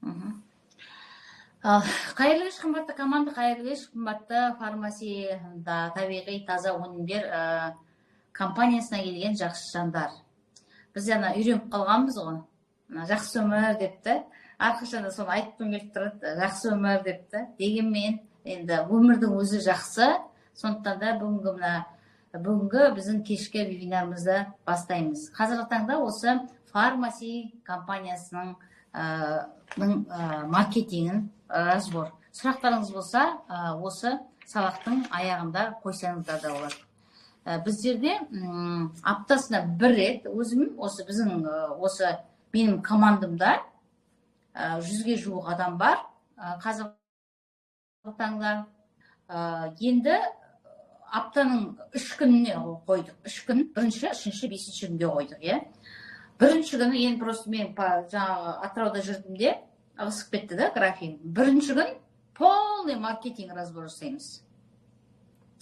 Мгм. Қайырлы кеш, қымбатты команда, қайырлы кеш, қымбатты фармасияда табиғи таза өнімдер компаниясына келген жақсы жандар. Біз ана үйреніп қалғанбыз ғой. Жақсы өмір депті. Әрқашан да соны айтқым келіп тұрады, жақсы өмір депті. Дегенмен енді өмірдің өзі жақсы. Сондықтан да бүгінгі біздің кешкі вебинарымызды бастаймыз. Қазіргі таңда осы фармаси компаниясының маркетингін разбор. Сұрақтарыңыз болса, осы сабақтың аяғында қойсаңыздар да болады. Біздерде аптасына бір рет осы біздің менің командамда 100-ге жуық адам бар. Қазіргі таңда енді аптаның 3 күніне қойдық. 3 күн, 1-ші, 3-ші, 5-ші күнге қойдық, Бірінші күні, енді просто мен жаңағы Атырауда жүрдім де, ығысып кетті да график. Бірінші күн полный маркетинг разбор жасаймыз.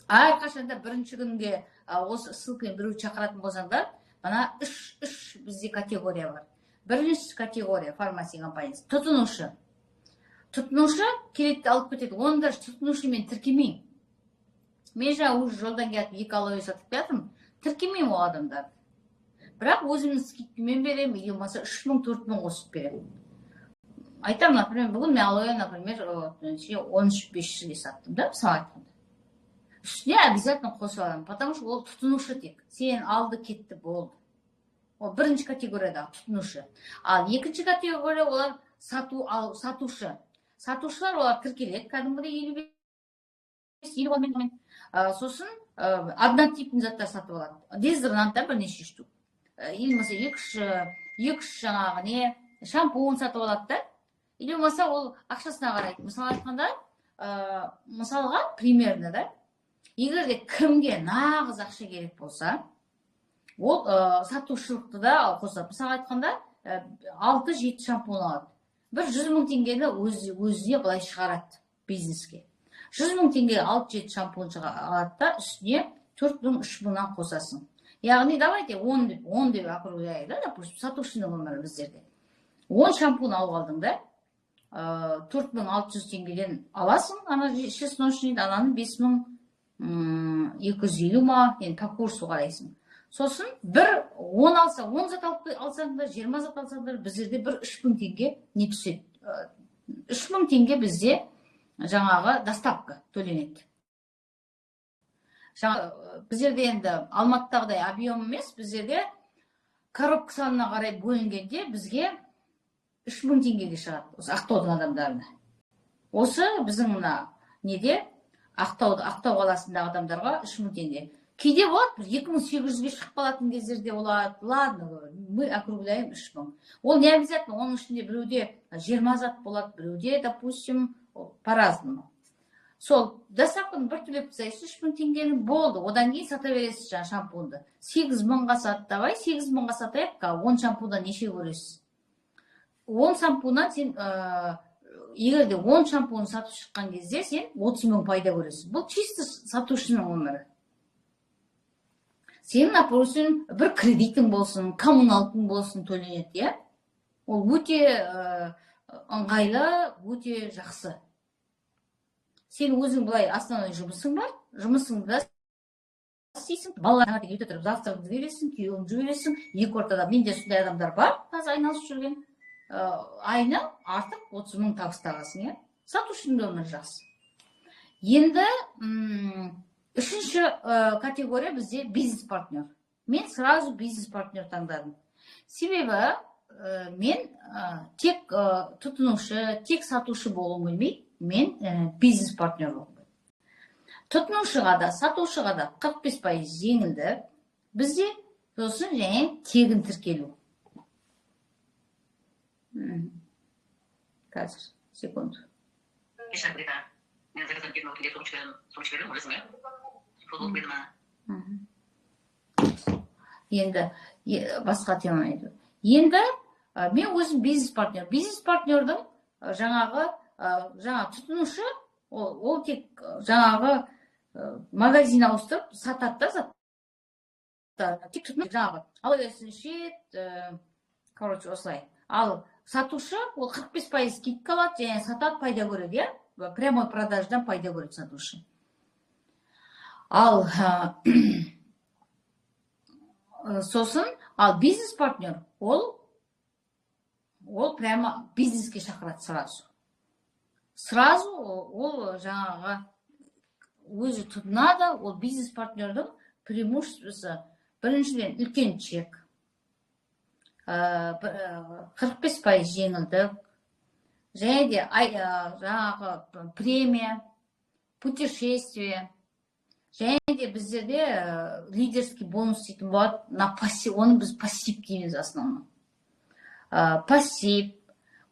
Әрқашанда бірінші күнге осы ссылкамен біреу шақыратын болсаңдар, мына үш бізде категория бар. Бірінші категория фармасия компаниясы тұтынушы. Тұтынушы келеді алып кетеді. Оны даже тұтынушы мен тіркемеймін. Мен жаңа уже жолдан келіп 2 алоэ сатып келдім, тіркемеймін ол адамдарды. Бірақ өзімнің скидкамен беремін, или болмаса 3000-4000 қосып беремін. Айтамын, например, бүгін мен алоэ, например, 13-500-ге саттым да, мысалы айтқанда. Үстіне обязательно қосып аламын, потому что ол тұтынушы тек. Сен алды кетті болды. Ол бірінші категориядағы тұтынушы. Ал екінші категория олар сатушы. Сатушылар олар тіркеледі, кәдімгідей 55-50 сосын однотипный заттар сатып алады. Дезодоранттар бірнеше штук. Или болмаса 2-3 жаңағы не шампунь сатып алады да. Или болмаса ол ақшасына қарайды. Мысалы айтқанда, мысалға примерно да, егер де кімге нағыз ақша керек болса, ол сатушылықты да қосады. Мысалы айтқанда 6-7 шампунь алады. Бір 100 000 теңгені өзіне былай шығарады бизнеске. 100 000 теңге 6-7 шампунь алады да, үстіне 4000-3000-нан қосасың. Яғни, давайте 10 деп округляйық да, допустим, сатушының өмірі біздерде. 10 шампунь алып алдың да, 4600 теңгеден аласың, ана шестночный, ананың 5250 ма, енді по курсу қарайсың. Сосын 10 алса, 10 зат алсаңдар, 20 зат алсаңдар, біздерде 3000 теңге не түседі. 3000 теңге бізде жаңағы доставка төленеді. Біздерде енді Алматыдағыдай объем емес, біздерде коробка санына қарай бөлінгенде бізге 3000 теңгеге шығады, осы Ақтаудың адамдарына. Осы біздің мына неде, Ақтау қаласындағы адамдарға 3000 теңге. Кейде болады, 2800-ге шығып қалатын кездерде болады. Ладно, мы округляем 3000. Ол не обязательно, оның ішінде біреуде 20 зат болады, біреуде, допустим, по-разному. Сол доставканы бір төлеп тастайсыз, 3000 теңгені болды. Одан кейін сата бересіз жаңа шампуньды. 8000-ға саттабай, 8000-ға сатайық, 10 шампуньдан неше көресіз? 10 шампуньнан сен, егер де 10 шампунь сатып шыққан кезде, сен 30 000 пайда көресіз. Бұл чисто сатушының өмірі. Сен, например, бір кредитің болсын, коммуналкың болсын төленеді, Ол өте ыңғайлы, өте жақсы. Сен өзің былай основной жұмысың бар, жұмысыңды да істейсің, балаларыңа үйте тұрып, завтракыңды бересің, күйеуіңді жібересің, екі ортада. Менде сондай адамдар бар, қазір айналысып жүрген. Айына артық 30 000 табыс табасың, Сатушының өмірі жақсы. Енді үшінші категория бізде бизнес-партнер. Мен сразу бизнес-партнер таңдадым. Себебі мен тек тұтынушы, тек сатушы болуым келмейді. Мен бизнес-партнер болдым. Тұтынушыға да, сатушыға да 45% жеңілді. Бізде сосын және тегін тіркелу. Қазір, секунд. Енді басқа тема айтып. Енді мен өзім бизнес-партнер. Бизнес-партнердің жаңағы тұтынушы, ол тек жаңағы магазин ауыстырып сатады да, тек тұтынушы жаңағы алоэсін ішеді, короче, осылай. Ал сатушы ол 45% скидка алады және сатады, пайда көреді, иә, прямой продаждан пайда көреді сатушы. Ал сосын ал бизнес партнер ол прямо бизнеске шақырады сразу ол жаңағы өзі тұтынады. Ол бизнес партнердің преимуществосы біріншіден үлкен чек, 45% жеңілдік, және де жаңағы премия, путешествие, және де біздерде лидерский бонус дейтін болады. Оны біз пассив дейміз основном. Пассив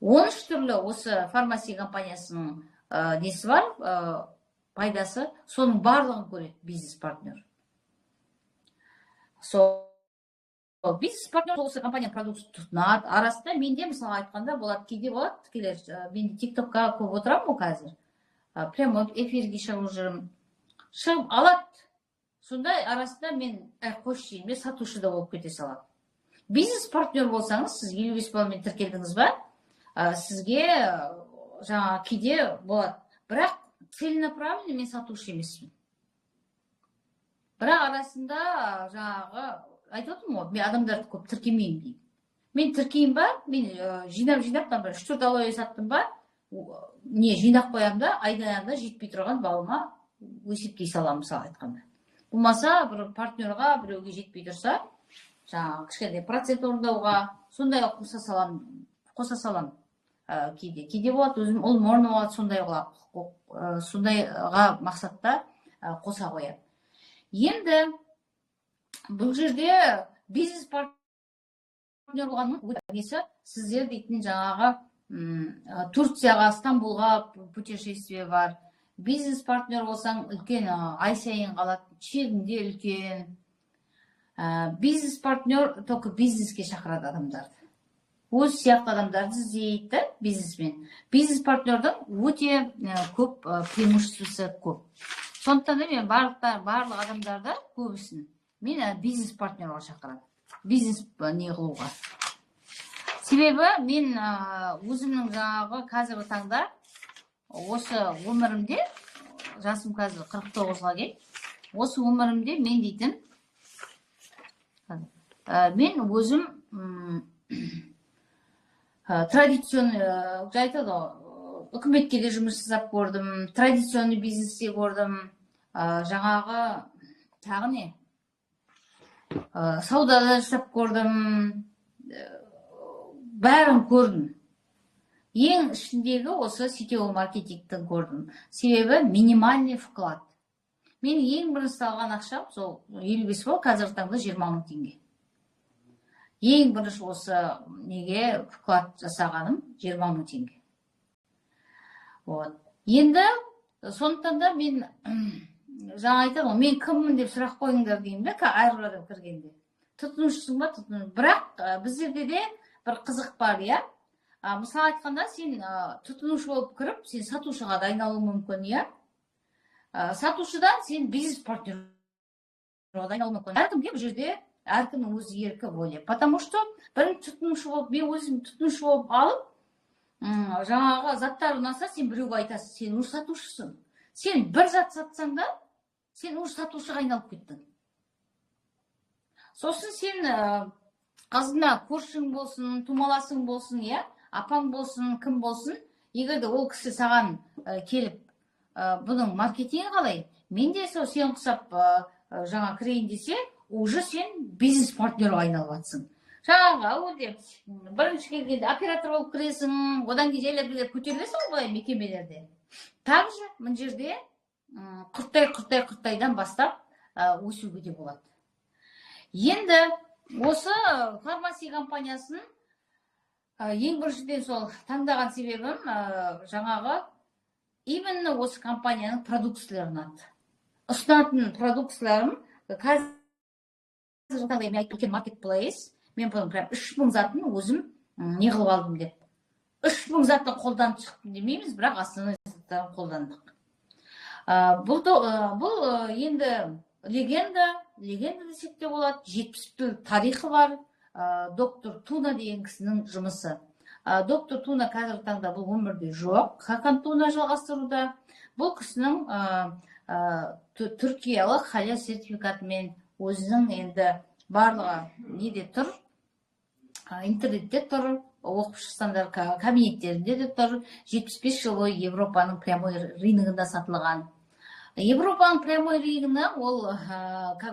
13 түрлі осы фармация компаниясының несі бар, пайдасы, соның барлығын көреді бизнес партнер. Бизнес партнер осы компания продукт тұтынады. Арасында менде мысалы айтқанда болады, кейде болады, мен тиктокқа көп отырамын ғой қазір. Прямо эфирге шығып жүрмін. Шығып алады. Сондай арасында мен қойшы деймін, сатушы да болып кете салады. Бизнес партнер болсаңыз, сіз 55 балмен тіркелдіңіз ба, сізге жаңа кейде болады. Бірақ целенаправленно мен сатушы емеспін. Бірақ арасында жаңағы айтып отырмын ғой, мен адамдарды көп тіркемеймін деймін. Мен тіркеймін ба, мен жинап, 3-4 алоэ саттым ба, не жинақ қоямын да, айдан жетпей тұрған балыма есептей саламын, мысалы айтқанда. Болмаса, бір партнерға біреуге жетпей тұрса, жаңағы кішкентай процент орындауға, сондай қоса салам кейде болады, өзім ол орын алады, сондайға мақсатта қоса қояды. Енді бұл жерде бизнес партнер болғанның несі, сіздер дейтін жаңағы Турцияға, Стамбулға путешествие бар. Бизнес партнер болсаң үлкен, ай сайын қалады, чегінде үлкен. Бизнес партнер только бизнеске шақырады адамдарды. Өз сияқты адамдарды іздейді бизнесмен. Бизнес партнердің өте көп преимуществосы көп. Сондықтан да мен барлық адамдарды көбісін мен бизнес партнерға шақырады. Бизнес не қылуға. Себебі мен өзімнің жаңағы қазіргі таңда осы өмірімде, жасым қазір 49-ға келді, осы өмірімде мен дейтін, мен өзім традиционный, айтады, үкіметке де жұмыс жасап көрдім, традиционный бизнесте көрдім, жаңағы тағы не, саудада жасап көрдім, бәрін көрдім. Ең ішіндегі осы сетевой маркетингтің көрдім. Себебі минимальный вклад. Мен ең бірінші салған ақшам, сол 55 бол, қазіргі таңда 20 мың теңге. Ең бірінші осы неге вклад жасағаным 20 мың теңге. Енді сондықтан да мен жаңа айтамын, мен кіммін деп сұрақ қойыңдар деймін да, әрбір адам кіргенде. Тұтынушысың ба, тұтыну. Бірақ біздерде де бір қызық бар, иә. Мысалы айтқанда, сен тұтынушы болып кіріп, сен сатушыға да айналуың мүмкін, иә. Сатушыдан сен бизнес партнерға да айналуың мүмкін. Әркімге бұл жерде әркімнің өз еркі воля. Потому что бірінші тұтынушы болып, мен өзім тұтынушы болып алып, жаңағы заттар ұнаса, сен біреуге айтасың, сен уже сатушысың. Сен бір зат сатсаң да, сен уже сатушыға айналып кеттің. Сосын сен қазына көршің болсын, тумаласың болсын, иә, апаң болсын, кім болсын, егерде ол кісі саған келіп, бұның маркетингі қалай, мен де сол сен құсап жаңа кірейін десе, уже сен бизнес партнерға айналып атсың. Жаңағы бірінші келгенде оператор болып кіресің, одан кейін жайлап көтерілесің ғой мекемелерде. Также мына жерде құртайдан бастап өсуге де болады. Енді осы фармация компаниясын ең біріншіден сол таңдаған себебім жаңағы именно осы компанияның продукцияларын ұнады. Ұсынатын продукцияларым қазір мен айтып маркетплейс, мен бұның прям 3000 затын өзім не қылып алдым деп. 3000 затын қолданып шықтым демейміз, бірақ основной заттарын қолдандық. Бұл енді легенда десек те болады, 70 тарихы бар, доктор Туна деген кісінің жұмысы. Доктор Туна қазіргі таңда бұл өмірде жоқ. Хакан Туна жалғастыруда. Бұл кісінің түркиялық халия сертификатымен өзінің енді барлығы неде тұр, интернетте тұр, оқып шықсаңдар кабинеттерінде де тұр. 75 жыл бойы Европаның прямой рыногында сатылған. Европаның прямой рыногына ол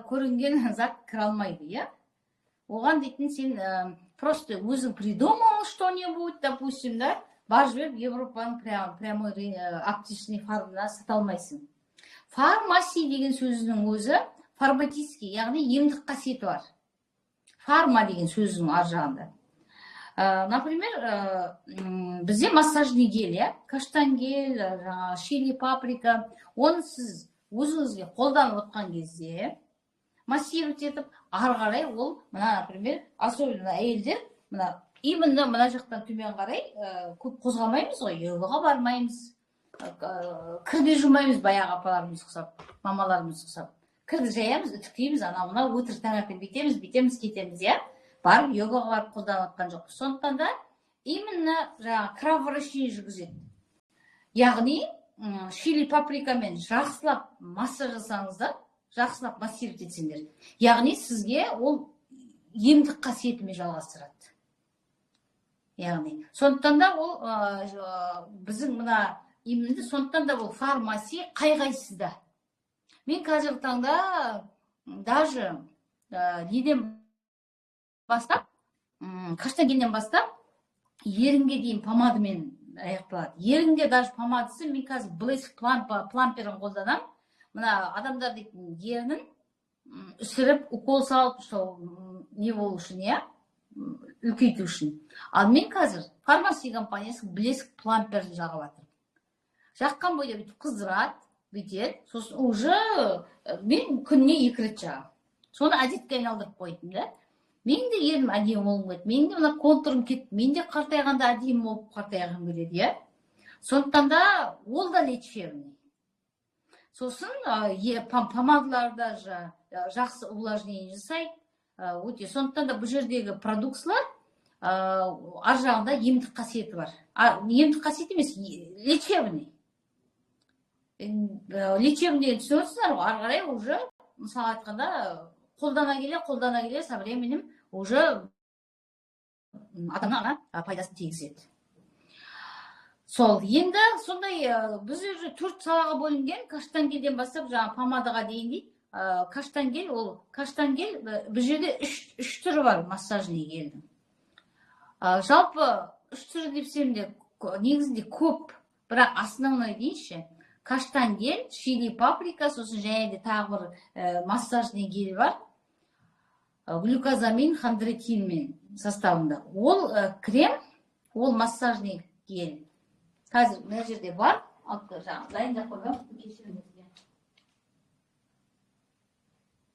көрінген зат кіре алмайды, иә? Оған дейтін сен просто өзің придумал что-нибудь, допустим, да, бар жіберіп Европаның прямой аптечный фармына сата алмайсың. Фармаси деген сөзінің өзі фарматический, яғни емдік қасиеті бар. Фарма деген сөздің ар жағында. Например, бізде массажный гель, иә, каштан гель, чили паприка, оны сіз өзіңізге қолданып отқан кезде массировать етіп, ары қарай ол, мына, например, особенно әйелдер, мына, именно мына жақтан төмен қарай көп қозғалмаймыз ғой, йогаға бармаймыз, кірді жумаймыз, баяғы апаларымыз ұқсап, мамаларымыз ұқсап. Кірді жаямыз, үтіктейміз, ана өтірік таңертең бүйтеміз, кетеміз, иә? Барып, йогаға барып қолданып отқан жоқ. Сондықтан да именно жаңағы кровообращение жүргізеді. Яғни, чили паприкамен жақсылап массаж жасаңыздар, жақсылап массировать етсеңдер. Яғни сізге ол емдік қасиетімен жалғастырады. Яғни, сондықтан да ол біздің мына именно сондықтан да ол фармаси қай-қайсыда. Мен қазіргі таңда даже неден бастап, каштангелден бастап, ерінге дейін помадамен аяқталады. Ерінге даже помадасы, мен қазір Блэск пламперін қолданам. Мына адамдар дейтін ерінін үсіріп, укол салып, не болу үшін, иә? Үлкейту үшін. Ал мен қазір фармаси компаниясы Блэск пламперін жағып атырмын. Жаққан бойда бүйтіп қыздырады, бүйтеді. Сосын уже мен күніне 2 рет жағам. Соны әдетке айналдырып қойдым, да? Мен де ерім әдемі болғым келеді. Мен де мына контурым кетті. Мен де қартайғанда әдемі болып қартайғым келеді, иә? Сондықтан да ол да лечебный. Сосын помадаларда жақсы увлажнение жасайды. Өте. Сондықтан да бұл жердегі продукциялар ар жағында емдік қасиеті бар. Емдік қасиеті емес, лечебный. Лечебный деген түсінесіздер ғой, ары қарай уже мысалы айтқанда қолдана келе, со временем уже адамға пайдасын тигізеді. Сол, енді сондай біз уже 4 салаға бөлінген, каштангелден бастап жаңа помадаға дейін дейді. Каштангел, ол каштангел бұл жерде 3 түрі бар массажный гельдің. Жалпы 3 түрі депсем де негізінде көп, бірақ основной дейінші каштангел, чили паприка, сосын және де тағы бір массажный гель бар. Глюкозамин, хондроитинмен составында. Ол крем, ол массажный гель. Қазір мына жерде бар, дайындап қойған, кешіріңіздер.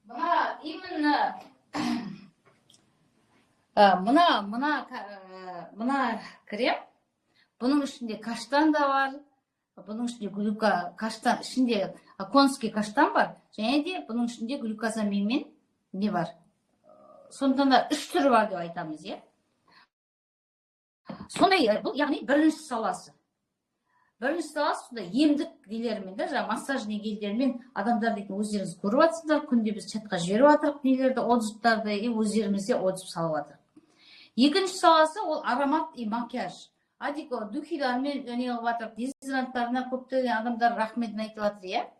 Мына именно мына крем, бұның ішінде каштан да бар, бұның ішінде каштан, ішінде конский каштан бар, және де бұның ішінде глюкозаминмен не бар. Сондықтан да 3 түрі бар деп айтамыз, е? Сондай, бұл яғни бірінші саласы. Бірінші саласы сондай емдік нелермен, жаңа массажный гельдермен адамдар дейтін өздеріңіз көріп жатсыздар, күнде біз чатқа жіберіп жатырық нелерді, отзывтарды, өздерімізде отзыв салып жатырық. Екінші саласы ол аромат и макияж. Адико духилармен не қылып жатырық, дезодоранттарына көптеген адамдар рахметін айтып жатыр, е?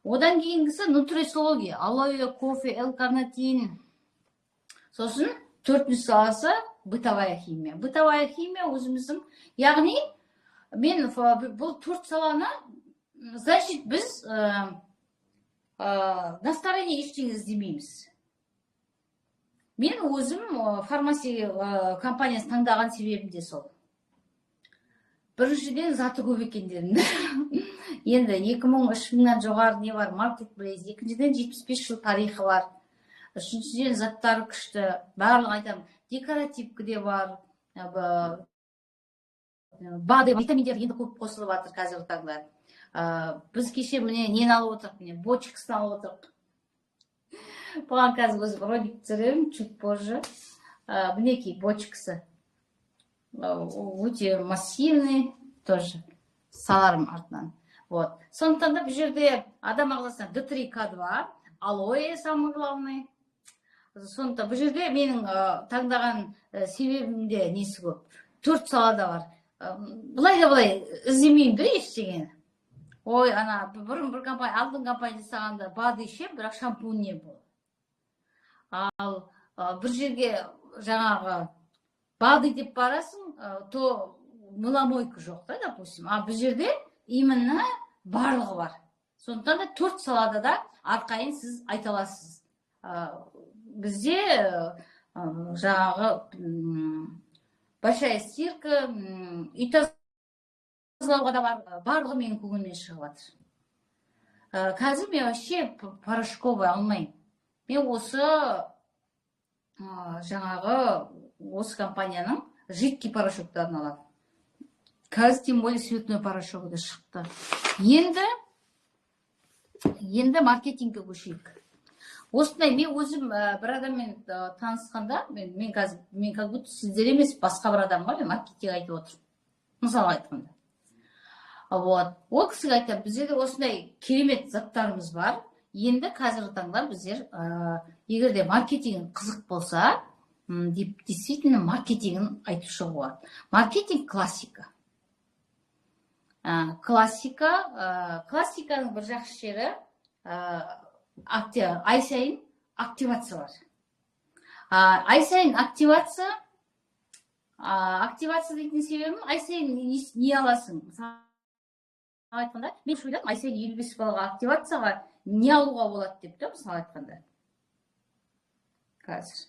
Одан кейінгісі нутрициология, алоэ, кофе, L-карнитин. Сосын 4-ші саласы бытовая химия. Бытовая химия өзіміздің, яғни мен бұл 4 саланы, значит, біз настроение ештеңе іздемейміз. Мен өзім фармаси компаниясын таңдаған себебім де сол. Біріншіден заты көп екендерін. Енді 2000-3000-нан жоғары не бар, маркетплейс. Екіншіден 75 жыл тарихы бар. Үшіншіден заттары күшті. Барлық айтам, декоративкі де бар. БАДы, витаминдер енді көп қосылып жатыр қазіргі таңда. Біз кеше міне нені алып отырық, міне бочкасын алып отырық. Бұған қазір өзім ролик түсіремін, чуть позже. Мінекей бочкасы. өте массивный тоже саларым артынан. Вот. Сондықтан да бұл жерде адам ағзасына D3, K2, алоэ самый главный. Сондықтан бұл жерде менің таңдаған себебімде несі көп. 4 салада бар. Бұлай да бұлай іздемеймін де ештеңені. Ой, ана бұрын бір компания, алдың компания жасағанда бады ішем, бірақ шампунь не болды. Ал бір жерге жаңағы бады деп барасың, то мыломойка жоқ та, допустим. А бұл жерде именно барлығы бар. Сондықтан да 4 салада да арқайын сіз айта аласыз. Бізде жаңағы большая стирка, үй тазалауға да бар, барлығы менің көңілімнен шығып жатыр. Қазір мен вообще порошковый алмаймын. Мен осы жаңағы осы компанияның жидкий порошоктарын аламын. Қазір тем более цветной порошогы да шықты. Енді маркетингке көшейік. Осындай мен өзім бір адаммен танысқанда, мен как будто сіздер емес, басқа бір адамға мен маркетинг айтып отырмын. Мысалы айтқанда. Вот. Ол кісіге айтам, біздерде осындай керемет заттарымыз бар. Енді қазіргі таңда біздер, егерде маркетинг қызық болса, действительно маркетингін айтып шығуға. Маркетинг классика. Классиканың бір жақсы жері ай сайын активация бар. Ай сайын активация дейтін себебім, ай сайын не аласың? Айтқанда, мен шойдам, ай сайын 55 балаға активацияға не алуға болады деп тұр, мысалы айтқанда. Қазір.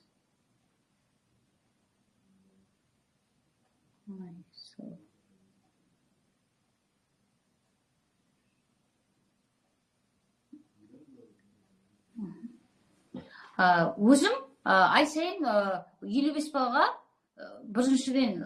Өзім ай сайын 55 балаға біріншіден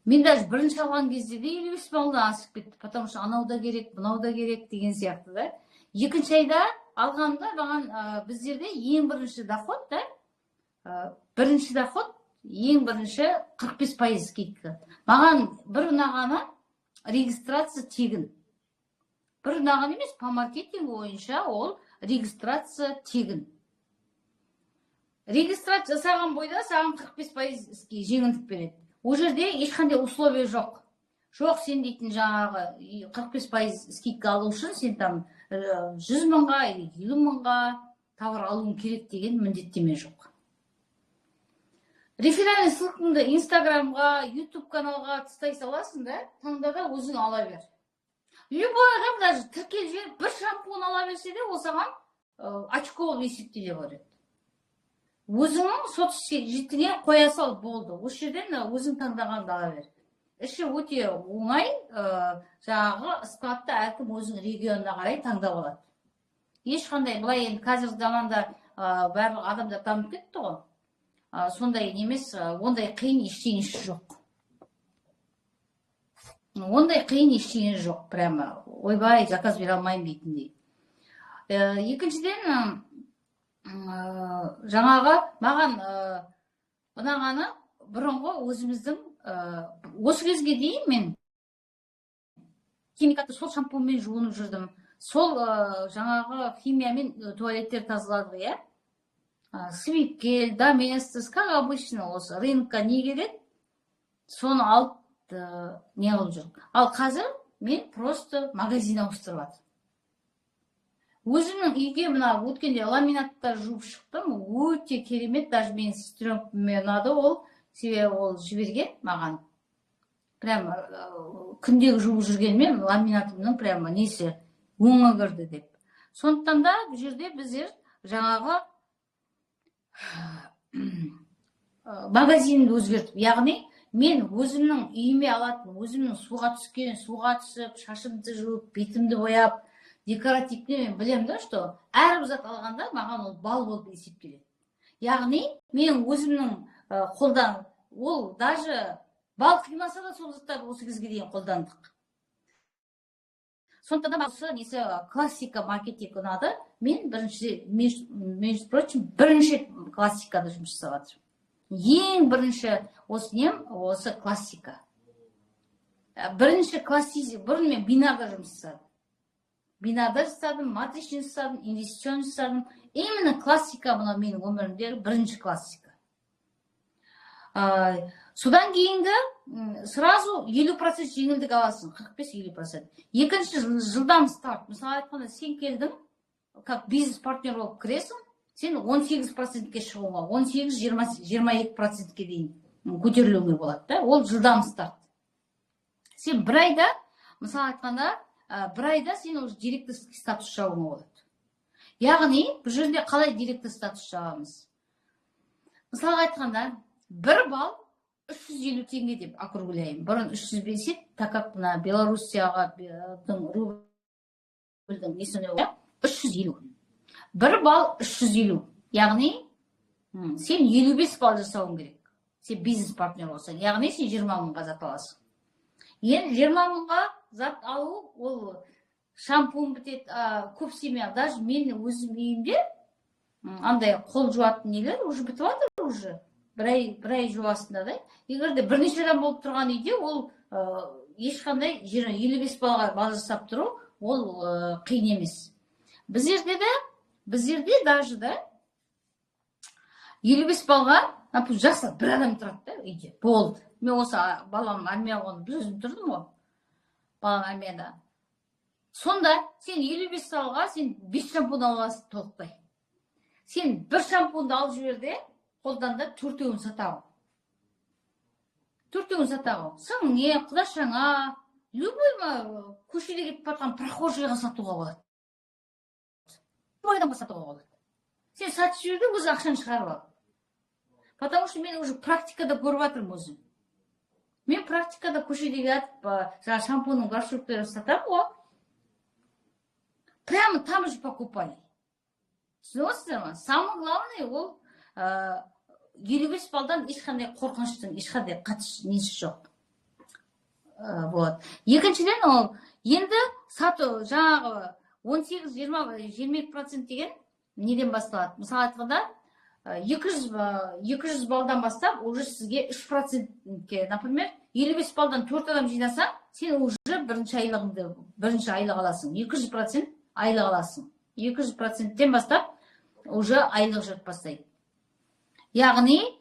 мен даже бірінші алған кезде де 55 баладан асып кетті, потому что анау да керек, мынау да керек деген сияқты да. Екінші айда алғанда маған біздерде ең бірінші доход да, бірінші доход ең бірінші 45% скидка. Маған бір ұнағаны регистрация тегін. Бір ұнаған емес, по маркетингу бойынша ол регистрация тегін. Регистрация жасаған бойда саған 45% жеңілдік береді. Ол жерде ешқандай условия жоқ. Жоқ, сен дейтін жаңағы 45% скидка алу үшін сен там 100 мыңға или 50 мыңға товар алуың керек деген міндеттеме жоқ. Реферальный ссылкаңды Инстаграмға, YouTube каналға тастай саласың да, таңда да өзің ала бер. Любой адам даже тіркел жіберіп бір шампунь ала берсе де, ол саған очко болып есептеле береді. Өзіңнің соцсетіңе қоя сал болды. Осы жерден өзің таңдағанды ала бер. Іші өте оңай, жаңағы складты әркім өзінің регионына қарай таңдап алады. Ешқандай былай енді қазіргі заманда барлық адамдар дамып кетті ғой. Сондай немес, ондай қиын ештеңесі жоқ. Ондай қиын ештеңесі жоқ, прямо ойбай заказ бере алмаймын дейтіндей. Екіншіден, жаңағы маған ұнағаны бұрынғы өзіміздің осы кезге дейін мен химикатты сол шампуньмен жуынып жүрдім. Сол жаңағы химиямен туалеттер тазаладық, иә? Свипкель, Доместос, как обычно, осы рынокқа не керек, соны алып не қылып жүрмін. Ал қазір мен просто магазин ауыстырып жатырмын. Өзімнің үйге мына өткенде ламинаттар жуып шықтым, өте керемет, даже мен сестрёме ұнады ол, себебі ол жіберген маған. Прямо күндегі жуып жүргенмен ламинатымның прямо несі өңі кірді деп. Сондықтан да бұл жерде біздер жаңағы магазинді өзгертіп, яғни мен өзімнің үйіме алатын, өзімнің суға түсіп, шашымды жуып, бетімді бояп, декоративті мен білем да, что әрбір зат алғанда маған ол бал болып есептеледі. Яғни мен өзімнің қолдан, ол даже бал қимаса да сол заттарды осы кезге дейін қолдандық. Сондықтан да осы несі классика маркетинг ұнады. Мен бірінші классикада жұмыс жасап жатырмын. ең бірінші осы классика. Бірінші бұрын мен бинарда жұмыс жасадым. Бинарда жасадым, матричный жасадым, инвестиционный жасадым. Именно классика мына менің өмірімдегі бірінші классика. Содан кейінгі сразу 50% жеңілдік аласың, 45-50%. Екінші жылдам старт. Мысалы айтқанда сен келдің, как бизнес-партнер болып кіресің, сен 18%-ке шығуға, 18-22%-ке дейін көтерілуге болады. Ол жылдам старт. Сен бір айда, мысалы айтқанда, бір айда сен уже директорский статус жауыңа болады. Яғни, бұл жерде қалай директор статус жауамыз? Мысалы айтқанда, бір балл 350 теңге деп округляйым. Бұрын 305 еді, так как мына Белоруссияға рубльдің несіне 350. Бір балл 350. Яғни, сен 55 балл жасауың керек. Сен бизнес-партнер болсаң. Яғни, сен 20 мыңға зат аласың. Енді 20 мыңға зат алу, ол шампунь бітеді, көп семья. Даже мен өзім үйімде андай қол жуатын нелер уже бітіп жатыр уже. Бір ай жуасында да. Егер де бірнеше адам болып тұрған үйде, ол ешқандай 55 балл жасап тұру, ол қиын емес. Біздерде даже да 55 балға жақсы бір адам тұрады да үйде. Болды. Мен осы балам армияға қонып бір өзім тұрдым ғой. Балам армияда. Сонда сен 55 балға сен 5 шампунь аласың толықтай. Сен бір шампуньды алып жіберде, қолдан да 4-еуін сатағын. 4-еуін сатағын. Сіңе, құдашаңа, любой көшеде кетіп батқан прохожийға сатуға болады. Ойданға сатуға болады. Сен сатып жіберде, өзі ақшаны шығарып ал. Потому что мен уже практикада көріп жатырмын өзім. Мен практикада көшедегі атып, шампуньның горшоктерін сатамын ғой. Прямо там же покупали. Түсінесіздер ма? Самое главное, ол 55 балдан ешқандай қорқыныштың, ешқандай қатыш несі жоқ. Екіншіден ол енді сату жаңағы 18-22% деген неден басталады. Мысалы айтқанда 200 балдан бастап уже сізге 3%-ке, например, 55 балдан 4 адам жинаса, сен уже бірінші айлық аласың. 200% айлық аласың. 200%-тен бастап уже айлық жүріп бастайды. Яғни,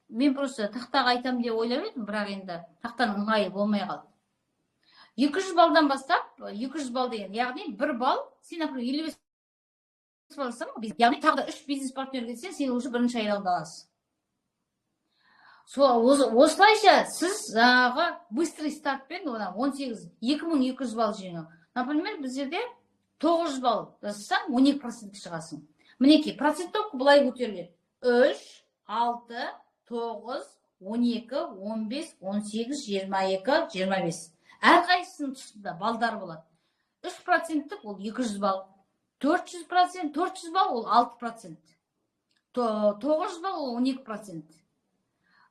мен просто тақтаға айтам деп ойлап едім, бірақ енді тақтаның ыңғайы болмай қалды. 200 балдан бастап, 200 бал деген, яғни бір бал, сен, например, 55 балсың, яғни тағы да 3 бизнес-партнер кетсен, сен уже бірінші айлығында аласың. Осылайша сіз жаңағы быстрый стартпен 2200 бал жинау. Например, біздерде 900 бал жасасаң, 12% шығасың. Мінеке, процентовка бұлай көтеріледі. 3, 6, 9, 12, 15, 18, 22, 25. Әрқайсының тұсында балдар болады. 3%-тік ол 200 бал. 400 бал ол 6%. 900 бал ол 12%.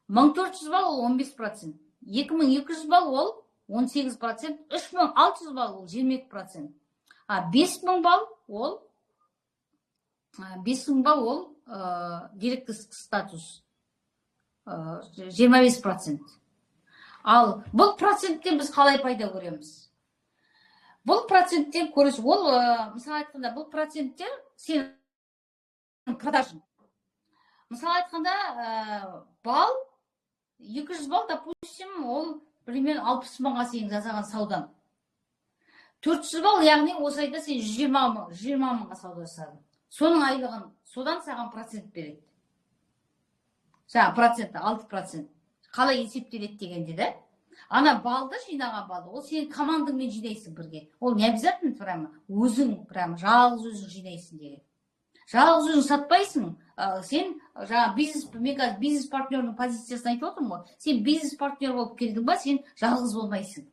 1400 бал ол 15%. 2200 бал ол 18%. 3600 бал ол 22%. 5000 бал ол директорский статус 25%. Ал бұл проценттен біз қалай пайда көреміз? Бұл проценттен көріш, ол, мысалы айтқанда, бұл проценттен сен продажың. Мысалы айтқанда, бал, 200 бал, допустим, ол примерно 60 мыңға сен жасаған саудан. 400 бал, яғни осы айда сен 20 мыңға сауда жасадың. Соның айлығын, содан саған процент береді. Жаңа процентті, 6%. Қалай есептеледі дегенде да. Ана балды жинаған балды, ол сен командыңмен жинайсың бірге. Ол не обязательно прямо, өзің прямо жалғыз өзің жинайсың деген. Жалғыз өзің сатпайсың, сен жаңа бизнес-партнердің позициясын айтып отырмын ғой. Сен бизнес-партнер болып келдің ба, сен жалғыз болмайсың.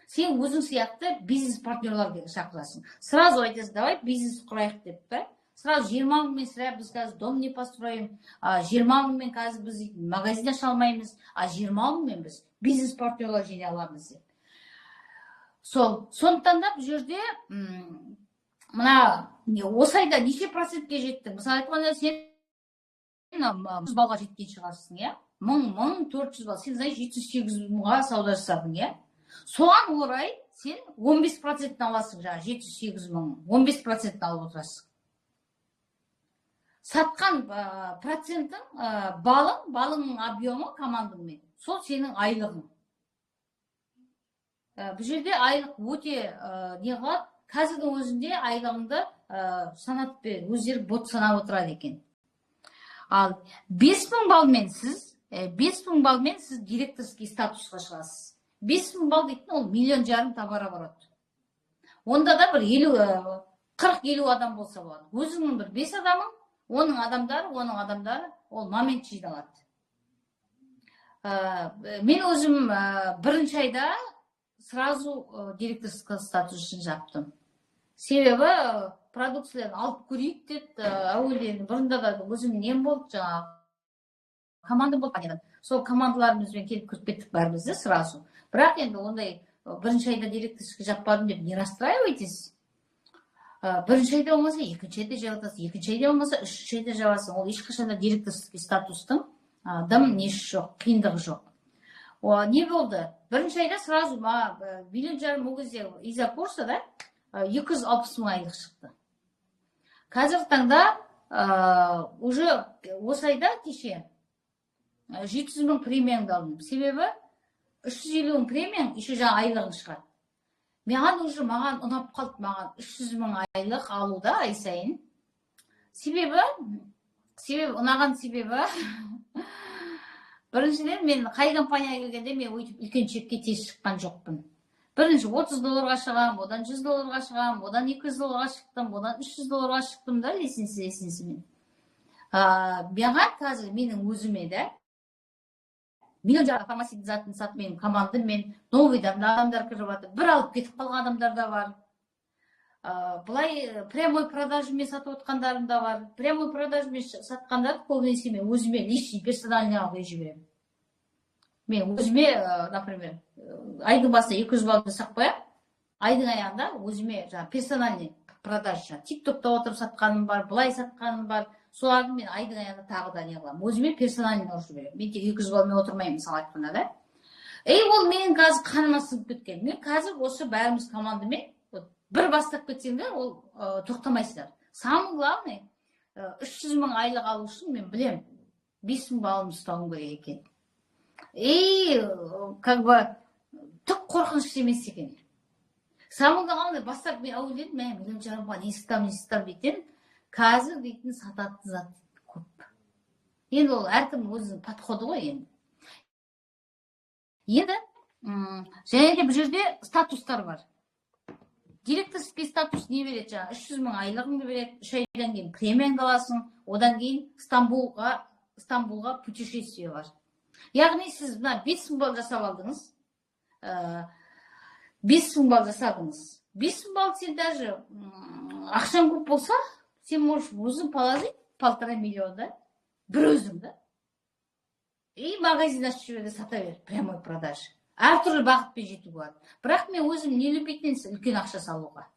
Сен өзің сияқты бизнес-партнерлар шақырасың. Сразу айтасың, давай бизнес құрайық деп, да? Сразу 20 мыңмен сірә біз қазір дом не построим, 20 мыңмен қазір біз магазин аша алмаймыз, 20 мыңмен біз бизнес-партнерлар жинай аламыз деп. Сондықтан да бұл жерде мына осы айда неше процентке жеттің? Мысалы айтқанда сен балға жеткен шығарсың, иә? 1400 балл. Сен, значит, 700-800 мыңға сауда жасадың, иә? Соған орай сен 15% аласың, жаңағы 700-800 мың, 15% алып отырасың. Сатқан процентің, балыңның объемы командыңмен. Сол сенің айлығың. Бұл жерде айлық өте не қылады? Қазірдің өзінде айлығыңды санат бер, өздері бот санап отырады екен. Ал 5000 балмен сіз, 5000 балмен сіз директорский статусқа шығасыз. 5000 балл дейтін ол 1,5 миллион табара барады. Онда да бір 40-50 адам болса болады. Өзіңнің бір 5 адамың, оның адамдары ол момент жиналады. Мен өзім бірінші айда сразу директорский статус үшін жаптым. Себебі продукцияларын алып көрейік деді, әуелден бұрында да өзім нем болды, жаңағы команда болды. Сол командаларымызбен келіп кіріп кеттік бәріміз де сразу. Бірақ енді ондай бірінші айда директорский жаппадым деп не расстраивайтесь. Бірінші айда болмаса, екінші айда жабасың, екінші айда болмаса, үшінші айда жабасың. Ол ешқашанда директорский статустың несі жоқ, қиындығы жоқ. Не болды? Бірінші айда сразу 1,5 миллион ол кезде из-за курса, да, 260 мың айлық шықты. Қазіргі таңда уже осы айда кеше 700 мың премияңды алдым. Себебі 350 мың премияң еще жаңа айлығың шығады. Маған ұнап қалды, маған 300 мың айлық алуда ай сайын. Себебі ұнаған себебі біріншіден мен қай компанияға келгенде мен үлкен чекке тез шыққан жоқпын. Бірінші $30 шығам, одан $100 шығам, одан $200 шықтым, одан $300 шықтым да, лесенсімен. Маған қазір менің өзіме де 1,5 миллион фармацевтик затын сатып, менің командам, мен новыйдан адамдар кіріп жатыр. Бір алып кетіп қалған адамдар да бар. Бұлай прямой продажымен сатып отқандарым да бар. Прямой продажымен сатқандарды көбінесе мен өзіме личный персональныйға қойып жіберемін. Мен өзіме, например, айдың басында 200 балл жасап қоямын, айдың аяғында өзіме персональный продажа, тиктокта отырып сатқаным бар, бұлай сатқаным бар. Соларды мен айдың аяғында тағы да не қыламын. Өзіме персональный ұрып жіберемін. Мен тек 200 баллмен отырмаймын, мысалы айтқанда, да. Ол менің қазір қаныма сіңіп кеткен. Мен қазір осы бәріміз командамен бір бастап кетсеңдер, ол тоқтамайсыздар. Самое главное, 300 мың айлық алу үшін мен білем, 5000 балымды ұстауым керек екен. Как бы түк қорқынышты емес екен. Самое главное, бастап мен әуелден, мен 1,5 миллионға не істам дейтін, қазір дейтін сататын зат көп. Енді ол әркім өзінің подходы ғой енді. Енді және де бұл жерде статустар бар. Директорский статус не береді? 300 мың айлығыңды береді, 3 айдан кейін премияңды аласың, одан кейін Стамбулға путешествие бар. Яғни сіз 5000 балл жасап алдыңыз, 5000 балл жасадыңыз. 5000 балл сен даже ақшаң көп болса, сен можешь өзің положить 1,5 миллион, бір өзің, да? И магазин ашып жіберді, сата бер, прямой продаж. Әртүрлі бағытпен жетуге болады. Бірақ мен өзім не любитін үлкен ақша салуға.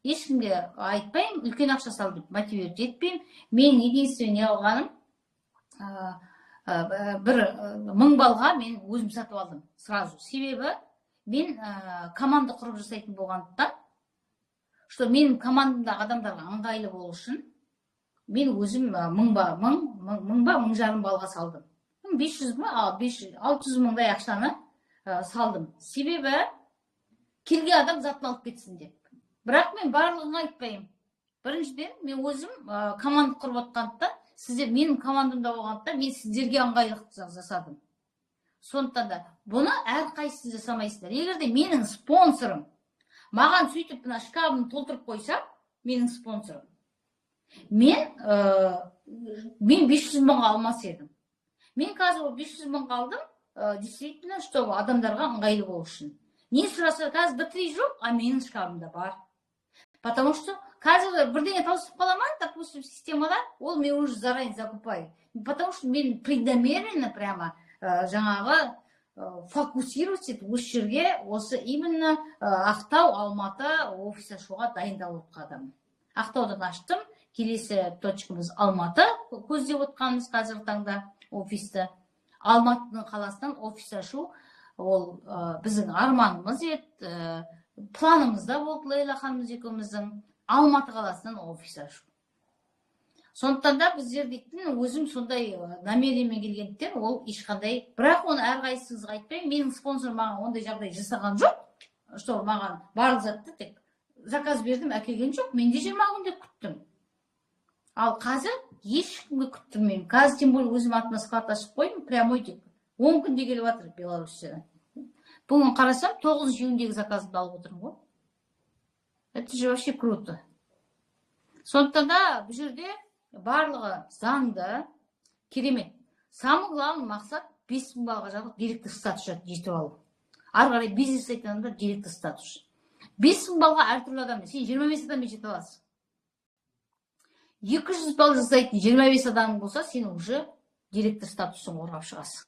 Ешкімге айтпаймын, үлкен ақша сал деп мотивировать етпеймін. Мен единственный не алғаным, бір 1000 балға мен өзім сатып алдым сразу. Себебі мен команда құрып жасайтын болғандықтан, что менің командамдағы адамдарға ыңғайлы болу үшін, мен өзім 1,5 балға салдым. 500 мың, 600 мыңдай ақшаны салдым. Себебі келген адам затын алып кетсін деп. Бірақ мен барлығын айтпаймын. Біріншіден, мен өзім команда құрып отқандықтан, сіздер менің командамда болғандықтан, мен сіздерге ыңғайлылық жасадым. Сондықтан да бұны әрқайсысы жасамайсыздар. Егер де менің спонсорым маған сөйтіп мына шкафымды толтырып қойса, менің спонсорым, мен 500 мыңға алмас едім. Мен қазір 500 мыңға алдым, действительно, чтобы адамдарға ыңғайлы болу үшін. Не сұраса, қазір бітірей жоқ, а менің шкафымда бар. Потому что қазір бірдеңе таусып қалама, допустим, системада, ол мен уже заранее закупаю. Потому что мен преднамеренно прямо жаңағы фокусировать етіп осы жерге, осы именно Ақтау, Алматы офис ашуға дайындалып қадам. Ақтаудан аштым, келесі точкамыз Алматы, көздеп отқанымыз қазіргі таңда офисті. Алматының қаласынан офис ашу, ол біздің арманымыз еді, планымызда болды Лейла ханымыз екеуміздің Алматы қаласынан офис ашу. Сондықтан да біздер дейтін өзім сондай намерениемен келгендіктен ол ешқандай, бірақ оны әрқайсыңызға айтпаймын, менің спонсор маған ондай жағдай жасаған жоқ, что маған барлық затты тек заказ бердім, әкелген жоқ, мен де 20 күнде күттім. Ал қазір ешкімге күттірмеймін. Қазір тем более өзім атыма склад ашып қойдым, прямой тек 10 күнде келіп жатыр Беларусьтен. Бүгін қарасам 9 күндегі заказымды алып отырмын ғой. Это же вообще круто. Сондықтан да бұл жерде барлығы заңды, керемет. Самый главный мақсат 5000 балға жағып директор статус жетіп алу. Ары қарай бизнес айтқанда директор статус. 5000 балға әртүрлі адам, сен 25 адаммен жете аласың. 200 балл жасайтын 25 адам болса, сен уже директор статусын қорғап шығасың.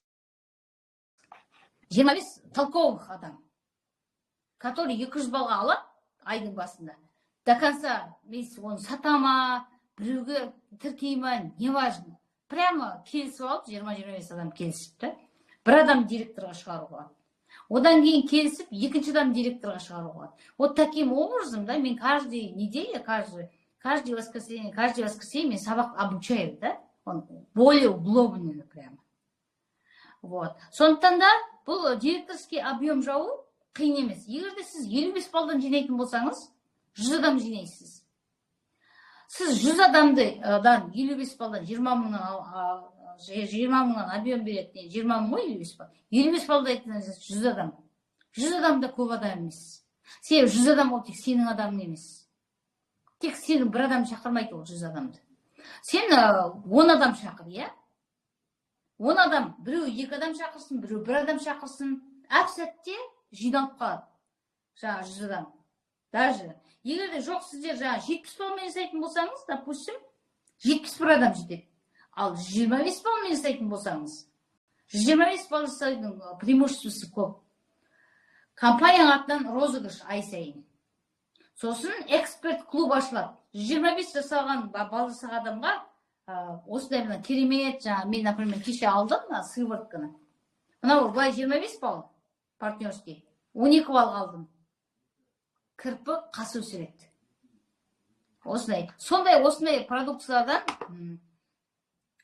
25 толковых адам, который 200 балға алады айдың басында. До конца месяца оны сатама, біреуге тіркейма, не важно. Прямо келісіп алып, 20-25 адам келісіпті. Бір адам директорға шығаруға. Одан кейін келісіп, екінші адам директорға шығаруға. Вот таким образом, да, мен каждый неделя, каждое воскресенье мен сабақ обучаю, да, он более углубленно прямо. Вот. Сондықтан да бұл директорский объем жау қиын емес. Егер де сіз 55 балдан жинайтын болсаңыз, 100 адам жинайсыз. Сіз 100 адамдан 55 балдан 20 мыңнан объем береді, 20 мың ғой 55 бал. 55 балда айтыңыз 100 адам. 100 адам да көп адам емес. Себебі 100 адам ол тек сенің адамың емес. Тек сенің бір адам шақырмайды ол 100 адамды. Сен 10 адам шақыр, иә? 10 адам, біреу 2 адам шақырсын, біреу 1 адам шақырсын, әп сәтте жиналып қалады. Жаңа 100 адам. Даже егер де жоқ сіздер жаңа 70 балмен жасайтын болсаңыз, допустим, 71 адам жетеді. Ал 25 балмен жасайтын болсаңыз, 125 бал жасайтын преимуществосы көп. Компанияның атынан розыгрыш ай сайын. Сосын эксперт клуб ашылады. 25 жасалған бал жасаған адамға осындай мына керемет, жаңа мен, например, кеше алдым сыворотканы. Мынау былай 25 бал партнерский, 12 бал алдым. Кірпі қас өсіреді. Осындай продукциялардан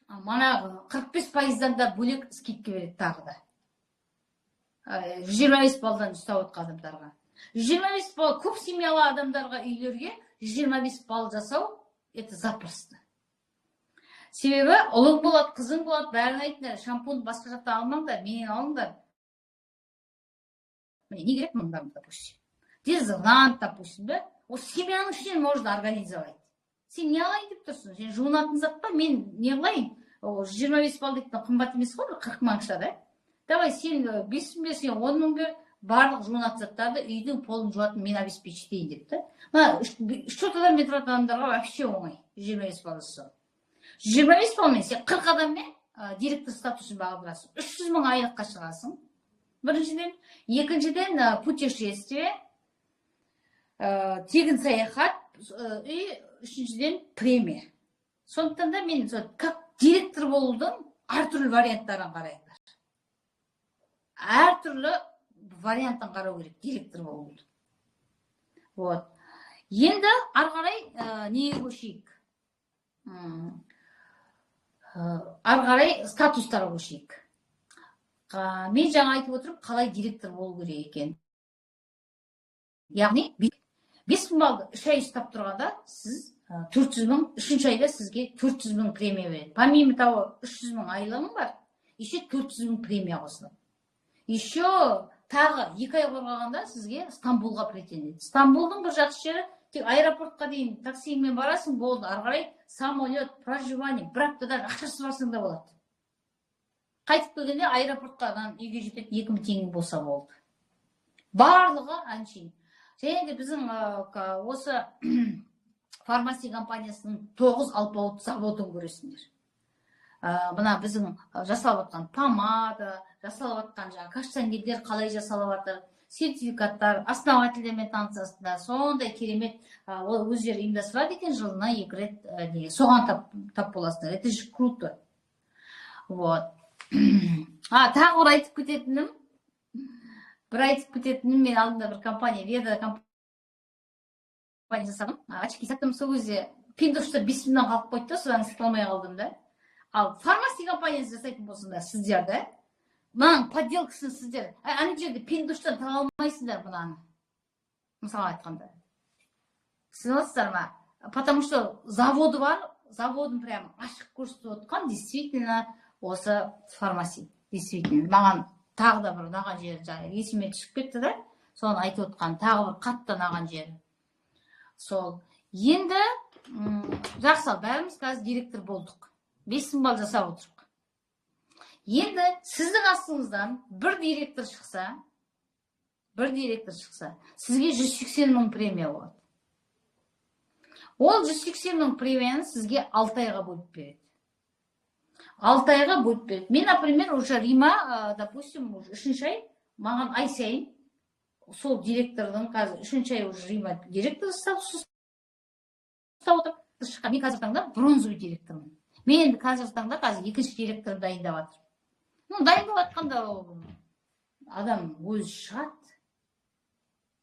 манағы 45%-дан да бөлек скидка береді тағы да. 125 балдан ұстап отқан адамдарға. 125 бал көп семьялы адамдарға, үйлерге 125 бал жасау, это запросто. Себебі ұлың болады, қызың болады, бәрін айтыңдар, шампунь басқа жақтан алмаңдар, менен алыңдар. Не керек мұндан, допустим. Дезодорант, допустим, да? Ол семьяның ішінен можно организовать. Сен не алайын деп тұрсың? Сен жуынатын зат па? Мен не алайын? 25 бал дейтін қымбат емес қой, 40 мың ақша, да? Давай сен 5 мың бер, сен 10 мың бер, барлық жуынатын заттарды үйдің полын жуатын мен обеспечитейін деп, да? Мына үш-төрт мен тұратын адамдарға вообще оңай 25 бал жасау. 25 балмен сен 40 адаммен директор статусын бағып тұрасың. 300 мың айлыққа шығасың. Біріншіден, екіншіден путешествие, тегін саяхат, үшіншіден премия. Сондықтан да мен как директор болудың әртүрлі варианттарын қарайыңдар. Әртүрлі варианттан қарау керек директор болуды. Вот. Енді ары қарай неге көшейік? Ары қарай статустарға көшейік. Мен жаңа айтып отырып, қалай директор болу керек екен. Яғни 5000 балды 3 ай ұстап тұрғанда сіз 400 мың, 3-ші айда сізге 400 мың премия береді. Помимо того, 300 мың айлығың бар, еще 400 мың премия қосылады. Еще тағы 2 ай қорғағанда сізге Стамбулға претендент. Стамбулдың бір жақсы жері, тек аэропортқа дейін таксимен барасың, болды. Ары қарай самолет, проживание, бір аптадан ақшасы барсың да болады. Қайтып келгенде аэропортқа үйге жетеді 2000 теңге болса болды. Барлығы әншейін. Және де біздің осы фармация компаниясының 9 алпауыт заводын көресіңдер. Мына біздің жасалып жатқан помада, жасалып жатқан каштангелдер қалай жасалып жатыр. сертификаттар, основательдермен танысасыңдар. Сондай керемет ол өздері ұйымдастырады екен, жылына 2 рет соған тап боласыңдар. Это же круто. Вот. Тағы бір айтып кететінім, мен алдында бір компания, Веда компания жасадым. Очки саттым, сол кезде Пиндоста 5 мыңнан қалып қойды, содан сата алмай қалдым да. Ал фармация компаниясы жасайтын болсыңдар сіздер да, мынаның подделкасын сіздер, ана жерде Пиндоштан таба алмайсыңдар мынаны. Мысалы айтқанда. Түсініп отырсыздар ма? Потому что заводы бар, заводын прям ашық көрсетіп отқан, действительно осы фармация. Действительно, маған тағы да бір наған жері есіме түсіп кетті да, соны айтып отқан, тағы бір қатты наған жері. Сол. Енді жақсы, бәріміз қазір директор болдық. 5 балл жасап отырық. Енді сіздің астыңыздан бір директор шықса, сізге 180 мың премия болады. Ол 180 мың премияны сізге 6 айға бөліп береді. 6 айға бөліп береді. Мен, например, уже Рима, допустим, 3-ші ай, маған ай сайын, сол директордың қазір 3-ші ай уже Рима директор ұстап отыр. Мен қазір таңда бронзовый директормын. Мен енді қазір таңда 2-ші директор дайындап жатыр. Дайындап жатқанда адам өзі шығады.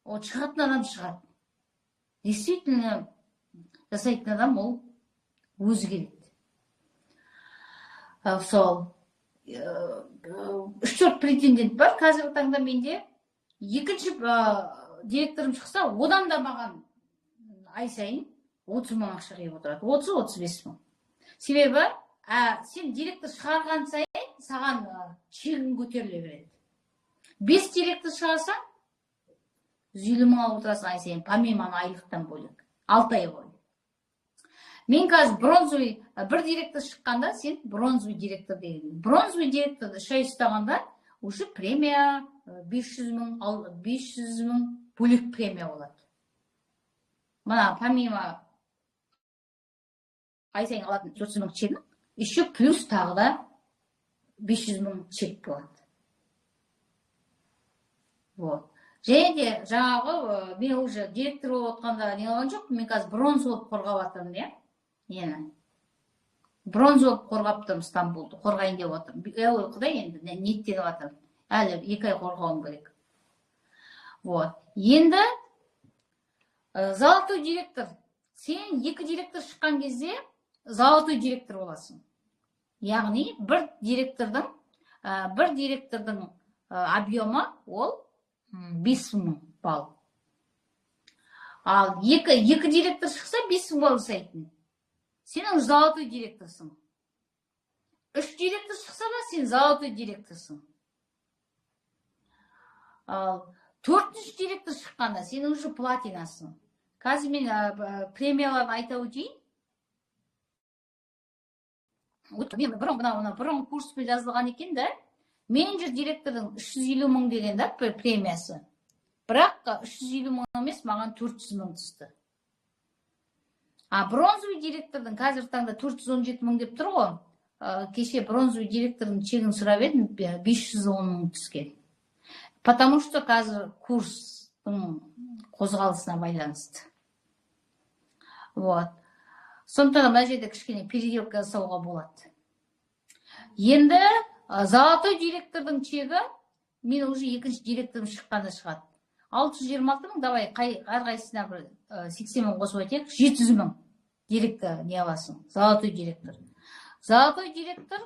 Ол шығатын адам шығады. Действительно, жасайтын адам ол өзі келеді. Сол 3-4 претендент бар. Қазіргі таңда менде 2-ші директорым шықса, одан да маған ай сайын 30 мың ақша қиып отырады. 30-35 мың. Себебі, сен директор шығарған сайын саған чегің көтеріле береді. 5 директор шығарсаң, 150 мың алып отырасың ай сайын, помимо айлықтан бөлек. 6 ай бойы. Мен қазір бронзовый, бір директор шыққанда, сен бронзовый директор деген. Бронзовый директорды 3 ай ұстағанда, уже премия 500 мың бөлек премия болады. Мына, помимо ай сайын алатын 400 мың чегің, еще плюс тағы да 500 мың чек болады. Вот. Және де жаңағы мен уже директор болып отқанда не болған жоқ, мен қазір бронз болып қорғап жатырмын, иә? Бронз болып қорғап тұрмын Стамбулды, қорғайын деп отырмын. Құдай енді ниеттеніп жатырмын. Әлі 2 ай қорғауым керек. Вот. Енді золотой директор. Сен 2 директор шыққан кезде золотой директор боласың. Яғни бір директордың объемы ол 5 мың балл. Ал 2 директор шықса 5 мың балл жасайтын. Сен золотой директорсың. 3 директор шықса да сен золотой директорсың. Ал 4-ші директор шыққанда сен уже платинасың. Қазір мен премияларын айта өтейін. Мен бұрын курспен жазылған екен да, менеджер директордың 350 мың деген да премиясы. Бірақ 350 мың емес, маған 400 мың түсті. Бронзовый директордың қазір таңда 417 мың деп тұр ғой. Кеше бронзовый директордың чегін сұрап едім, 510 мың түскен. Потому что қазір курстың қозғалысына байланысты. Вот. Сондықтан мына жерде кішкене переделка жасауға болады. Енді золотой директордың чегі мен уже 2-ші директорым шыққанда шығады. 626 мың, давай әрқайсысына бір 80 мың қосып айтайық, 700 мың директор не аласың, золотой директор. Золотой директор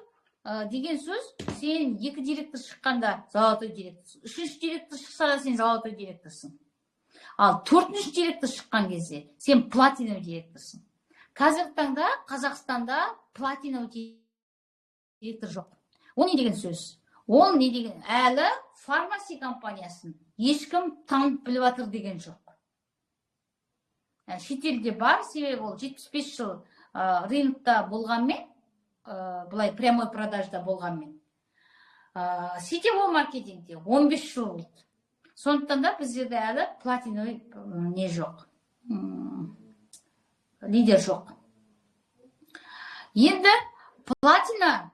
деген сөз, сен 2 директор шыққанда золотой директорсың. 3-ші директор шықса да сен золотой директорсың. Ал 4-ші директор шыққан кезде сен платиновый директорсың. Қазіргі таңда Қазақстанда платиновый директор жоқ. Ол не деген сөз? Ол не деген? Әлі фармация компаниясын ешкім танып біліп жатыр деген жоқ. Шетелде бар, себебі ол 75 жыл рынокта болғанмен, бұлай прямой продажда болғанмен. Сетевой маркетингте 15 жыл болды. Сондықтан да біздерде әлі платиновый не жоқ. Лидер жоқ. Енді платина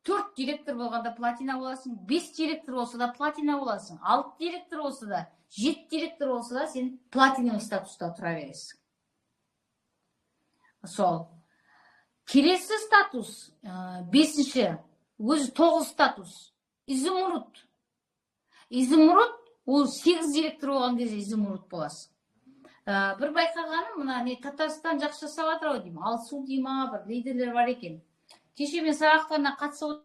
4 директор болғанда платина боласың, 5 директор болса да платина боласың, 6 директор болса да, 7 директор болса да сен платиновый статуста тұра бересің. Сол. Келесі статус, 5-ші, өзі 9 статус. Изумруд. Изумруд, ол 8 директор болған кезде изумруд боласың. Бір байқағаным, мына не Татарстан жақсы жасап жатыр ау деймін. Алсу дейма, бір лидерлер бар екен. Кеше мен сабақтарына қатысып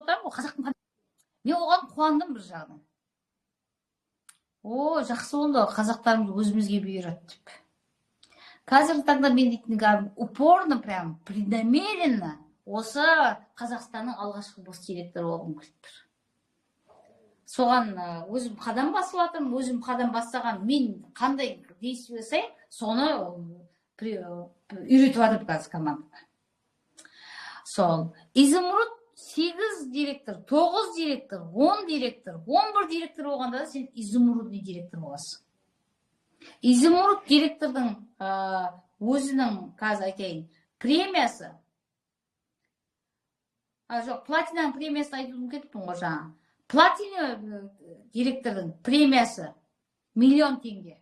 отырмын, ол қазақтың. Мен оған қуандым бір жағынан. О, жақсы болды, қазақтарымыз өзімізге бұйырады деп. Қазіргі таңда мен дейтін упорно, прям преднамеренно осы Қазақстанның алғашқы бас директоры болғым келіп тұр. Соған өзім қадам басып жатырмын, өзім қадам бастаған, мен қандай действие жасайын, соны үйретіп жатыр қазір командада. Сол. Изумруд 8 директор, 9 директор, 10 директор, 11 директор болғанда да сен изумрудный директор боласың. Изумруд директордың өзінің, қазір айтайын, премиясы. Жоқ, платинаның премиясын айтып кетіппін ғой жаңа. Платина директордың премиясы 1 000 000 теңге.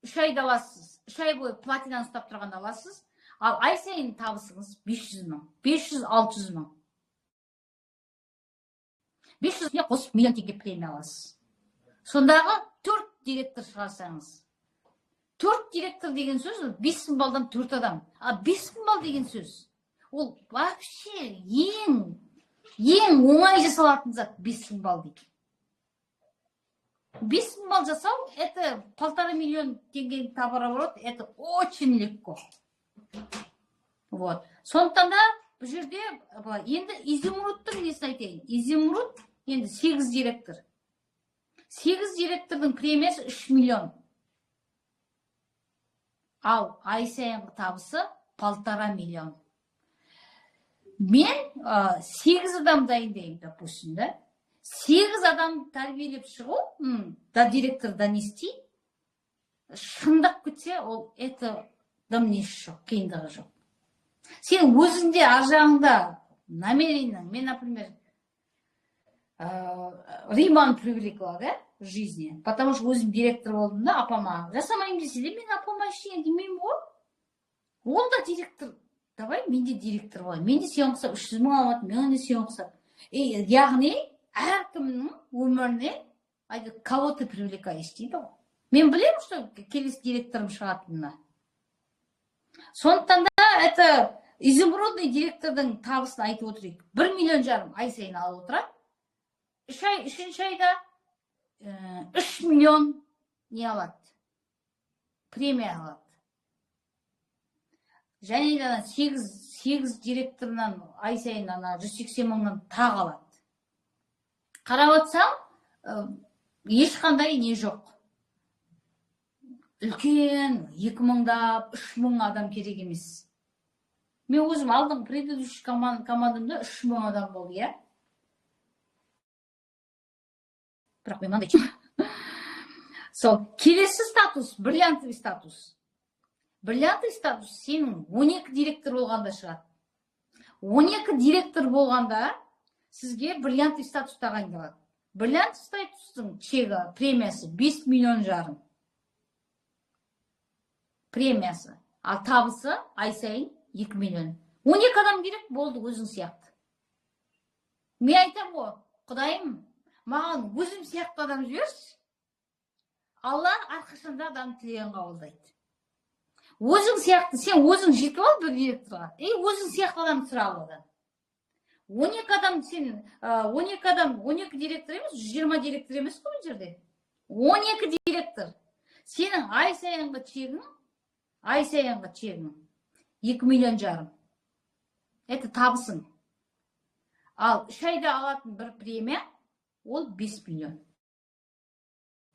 3 айда аласыз. 3 ай бойы платинаны ұстап тұрғанда аласыз. Ал ай сайын табысыңыз 500 000, 500-600 000. 500 000 қосып 1 000 000 теңге премия аласыз. Сондағы 4 директор шығарсаңыз. 4 директор деген сөз 5 000 балдан 4 адам. А 5 000 бал деген сөз. Ол вообще ең оңай жасалатын зат 5 000 бал дейді. 5 000 бал жасау, это 1,5 миллион теңге оборот, это очень легко. Вот. Сондықтан да бұл жерде енді изумрудтың несін айтайын. Изумруд енді 8 директор. 8 директордың премиясы 3 миллион. Ал ай сайынғы табысы 1,5 миллион. Мен 8 адам дайындаймын, допустим, да? 8 адам тәрбиелеп шығу, да директор донести, шындап кетсе, ол это несі жоқ, қиындығы жоқ. Сен өзіңде аржағында намеренно, мен, например, Риман привлекла, да, в жизни, потому что өзім директор болдым да, апама жасамайым десе де, мен апама ештеңе демеймін ғой. Ол да директор. Давай, мен де директор болайын. Мен де сен ұқсап 300 000 алатын, мен де сен ұқсап. Яғни, әркімнің өміріне кого ты привлекаешь дейді ғой. Мен білемін, что келесі директорым шығатынына. Сондықтан да, это изумрудный директордың табысын айтып отырайық. 1,5 миллион ай сайын алып отырады. 3 айда 3 миллион не алады? Премия алады. Және де 8 директорынан ай сайын 180 000-нан тағы алады. Қарап отырсам, ешқандай не жоқ. Үлкен 2 000-дап, 3 000 адам керек емес. Мен өзім алдым предыдущий командамда 3 000 адам болды, я? Бірақ мен маңдай чым. Сол, келесі статус, бриллиантовый статус. Бриллиантовый статус сенің 12 директор болғанда шығады. 12 директор болғанда сізге бриллиантовый статус тағайындалады. Бриллиантовый статустың чегі, премиясы 5,5 миллион. Премиясы. Ал табысы ай сайын 2 миллион. 12 адам керек болды өзің сияқты. Мен айтам ғой, Құдайым, маған өзім сияқты адам жіберші. Алла әрқашанда адам тілеген қабылдайды. Өзің сияқты, сен өзің жетіп ал бір директорға. Өзің сияқты адам сұрап одан. 12 адам сен, 12 директор емес, 120 директор емес қой бұл жерде. 12 директор. Сенің ай сайынғы чегің 2,5 миллион. Это табысың. Ал 3 айда алатын бір премия, ол 5 миллион.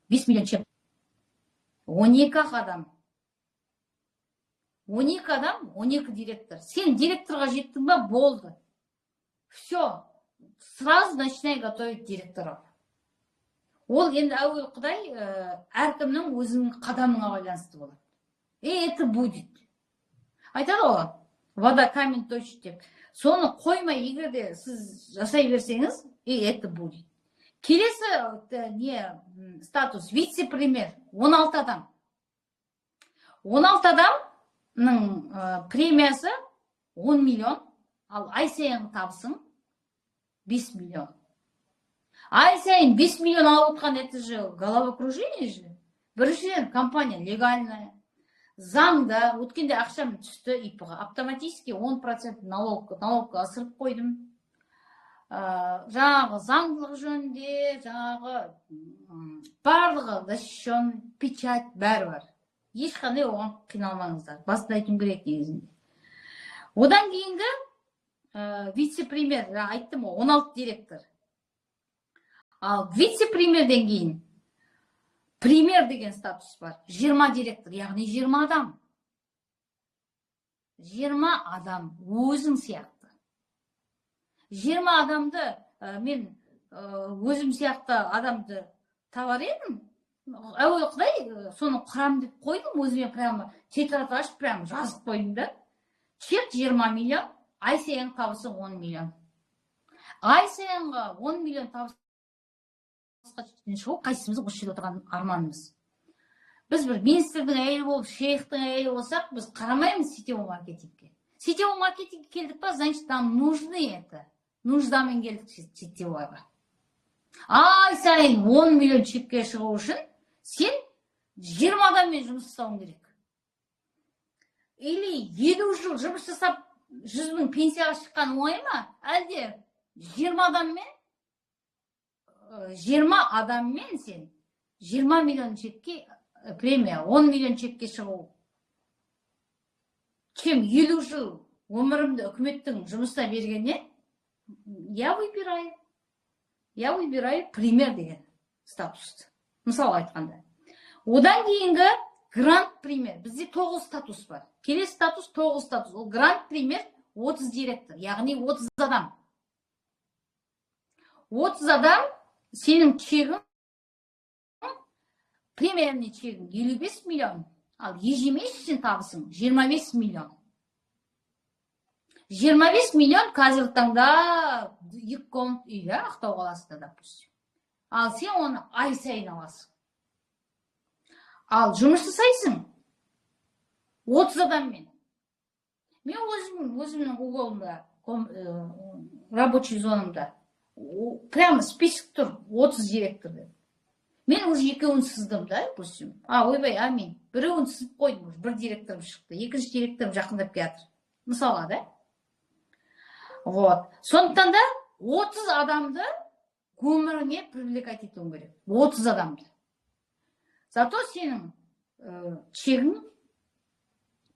5 миллион чек. 12 адам. 12 адам, 12 директор. Сен директорға жеттің ба, болды. Все. Сразу начинай готовить директоров. Ол енді әуел Құдай әркімнің өзінің қадамына байланысты болады. Это будет. Айтады ғой, вода камень точит деп. Соны қоймай, егер де сіз жасай берсеңіз, это будет. Келесі не статус вице-премьер 16 адам. 16 адамның премиясы 10 миллион, ал ай сайын табысың 5 миллион. Ай сайын 5 миллион алып отқан, это же головокружение же. Біріншіден, компания легальная. Заңда өткенде ақшам түсті ИП-ға. Автоматически 10% налогқа асырып қойдым. Жаңағы заңдылық жөнінде, жаңағы барлығы защищен, печать бәрі бар. Ешқандай оған қиналмаңыздар. Басында айтым керек негізінде. Одан кейінгі вице-премьер, айттым ғой, 16 директор. Ал вице-премьерден кейін премьер деген статус бар. 20 директор, яғни 20 адам. 20 адам өзің сияқты. 20 адамды мен өзім сияқты адамды табар едім. Әуелі құдай соны құрам деп қойдым, өзіме прямо тетрадь ашып прямо жазып қойдым да. Чек 20 миллион, ай сайын табысы 10 миллион. Ай сайынғы 10 миллион табыс қайсымыз осы жерде отырған арманымыз. Біз бір министрдің әйелі болып, шейхтің әйелі болсақ, біз қарамаймыз сетевой маркетингке. Сетевой маркетингке келдік па, значит, там нужны это. Нуждамен келдік сетевойға. Ай сайын 10 миллион чекке шығу үшін сен 20 адаммен жұмыс жасауың керек. Или 50 жыл жұмыс жасап 100 мың пенсияға шыққан оңай ма? Әлде 20 адаммен сен 20 миллион чекке премия, 10 миллион чекке шығу. Чем 50 жыл өмірімді үкіметтің жұмысына бергеннен, я выбираю премьер деген статусты. Мысалы айтқанда. Одан кейінгі грант премьер. Бізде 9 статус бар. Келесі статус 9 статус. Ол грант премьер 30 директор, яғни 30 адам. 30 адам сенің чегің, премьерный чегің 55 миллион, ал ежемесячный табысың 25 миллион. 25 миллион қазіргі таңда 2 комнат үй, Ақтау қаласында, допустим. Ал сен оны ай сайын аласың. Ал жұмыс жасайсың 30 адаммен. Мен өзімнің уголымда, рабочий зонамда прямо список тұр, 30 директорды. Мен уже екеуін сыздым, да, допустим. Ойбай, амин. Біреуін сызып қойдым, бір директорым шықты, екінші директорым жақындап келатыр. Мысалға, да? Вот. Сондықтан да 30 адамды өміріңе привлекать етуің керек. 30 адамды. Зато сенің чегің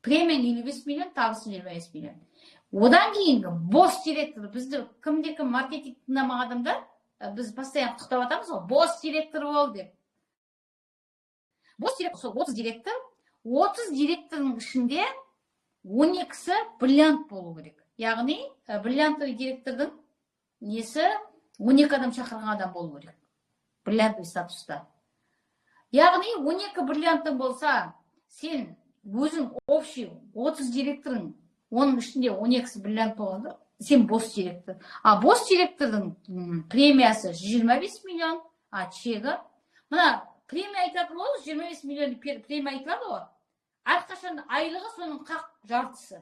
премияң 55 миллион, табысың 25 миллион. Одан кейінгі босс директор, бізді кімде-кім маркетинг тыңдамаған адамдар, біз постоянно құттықтап атамыз ғой, босс директор бол деп. Босс директор, сол 30 директор, 30 директорның ішінде 12-сі бриллиант болу керек. Яғни, бриллиантовый директордың несі 12 адам шақырған адам болу керек. Бриллиантовый статуста. Яғни, 12 бриллиантың болса, сен өзің общий 30 директорың, оның ішінде 12-сі бриллиант болғанда, сен босс директор. А босс директордың премиясы 25 миллион, а чегі. Мына премия айтады ғой, 25 миллион премия айтылады ғой. Әрқашан айлығы соның қақ жартысы.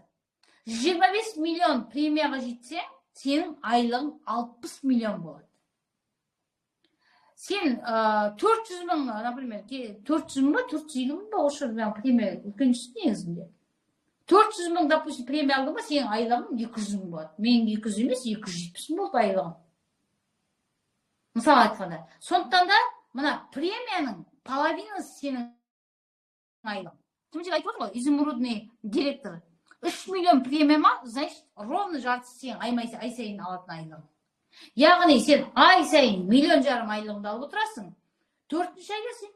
25 миллион премияға жетсе, сенің айлығың 60 миллион болады. Сен 400 мың, например, 400 мың ба, 450 мың ба, осы премия үлкеншісі негізінде. 400 мың, допустим, премия алды ма, сенің айлығың 200 мың болады. Мен 200 емес, 270 мың болды айлығым. Мысалы айтқанда. Сондықтан да, мына премияның половинасы сенің айлығың. Кімдер айтып отыр ғой, изумрудный директор. 3 миллион премия ма, значит, ровно жартысы сен ай сайын алатын айлығың. Яғни сен ай сайын 1,5 миллион айлығыңды алып отырасың. 4-ші айда сен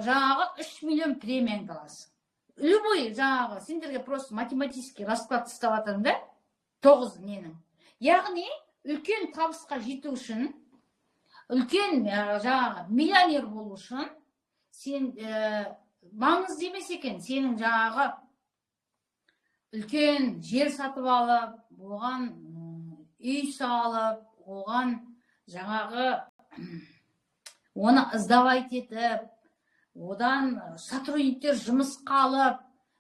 жаңағы 3 миллион премияңды аласың. Любой жаңағы сендерге просто математический расклад тастап атырмын да, 9 ненің. Яғни үлкен табысқа жету үшін, үлкен жаңағы миллионер болу үшін, сен маңызды емес екен, сенің жаңағы үлкен жер сатып алып, оған үй салып, оған жаңағы оны іздавайт етіп, одан сотрудниктер жұмысқа алып,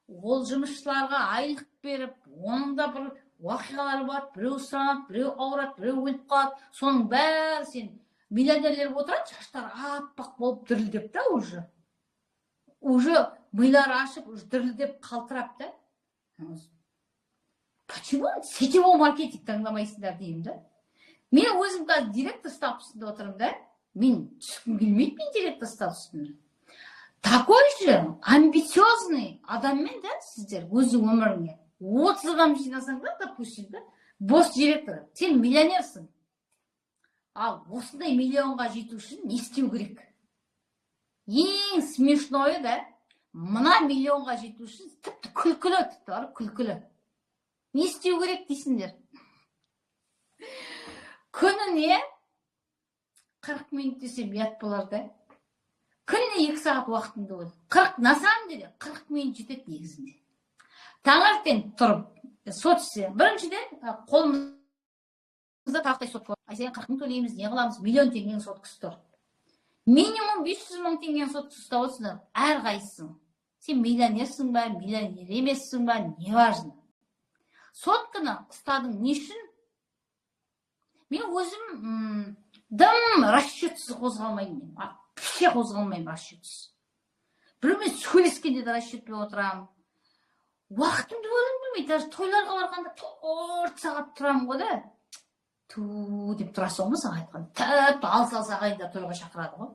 ол жұмысшыларға айлық беріп, оның да бір уақиғалары болады, біреу сұранады, біреу ауырады, біреу өліп қалады. Соның бәрі сен миллионерлер отырады, шаштары аппақ болып дірілдеп та уже милары ашып, уже дірілдеп қалтырап та. Почему сетевой маркетинг таңдамайсыңдар деймін да. Мен өзім қазір директор статусында отырмын да. Мен түскім келмейді, мен директор статусында. Такой же амбициозный адаммен да сіздер өзің өміріңе 30 адам жинасаң да, допустим, да, бос директор, сен миллионерсің. Ал осындай миллионға жету үшін не істеу керек? Ең смешное да, мына миллионға жету үшін тіпті күлкілі, тіпті бар, күлкілі. Не істеу керек дейсіңдер? Күніне 40 минут десем ұят болар да. Күніне 2 сағат уақытымды болды. 40, на самом деле 40 минут жетеді негізінде. Таңертең тұрып, сотсе, біріншіден қолымызда тақтай сотқа. Сен 40 мың төлейміз, не қыламыз? Миллион теңгенің соткасы тұр. Минимум 500 мың теңгенің соткасы ұстап отырсыңдар, әрқайсың. Сен миллионерсің ба, миллионер емессің ба, не важно. Сотканы ұстадың не үшін? Мен өзім дым расчетсіз қозғалмаймын. Вообще қозғалмаймын расчетсіз. Біреумен сөйлескенде де расчетпен отырамын. Уақытымды бөлгім келмейді. Даже тойларға барғанда 4 сағат тұрамын ғой да. Ту деп тұрасың ғой саған айтқан. Тіпті алыс ағайындар тойға шақырады ғой.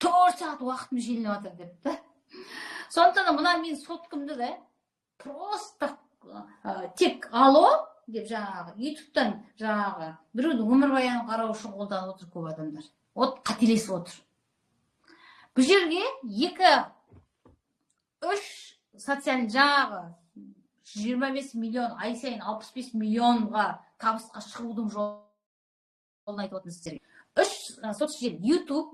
4 сағат уақытым желініп жатыр деп та. Сондықтан да мына мен соткымды да просто тек алло деп жаңағы ютубтан жаңағы біреудің өмірбаянын қарау үшін қолданып отыр көп адамдар. Вот қателесіп отыр. Бұл жерге 2-3 социальный жаңағы 25 миллион, ай сайын 65 миллионға табысқа шығудың жолын айтып отырмын сіздерге. 3 соцжелі: YouTube,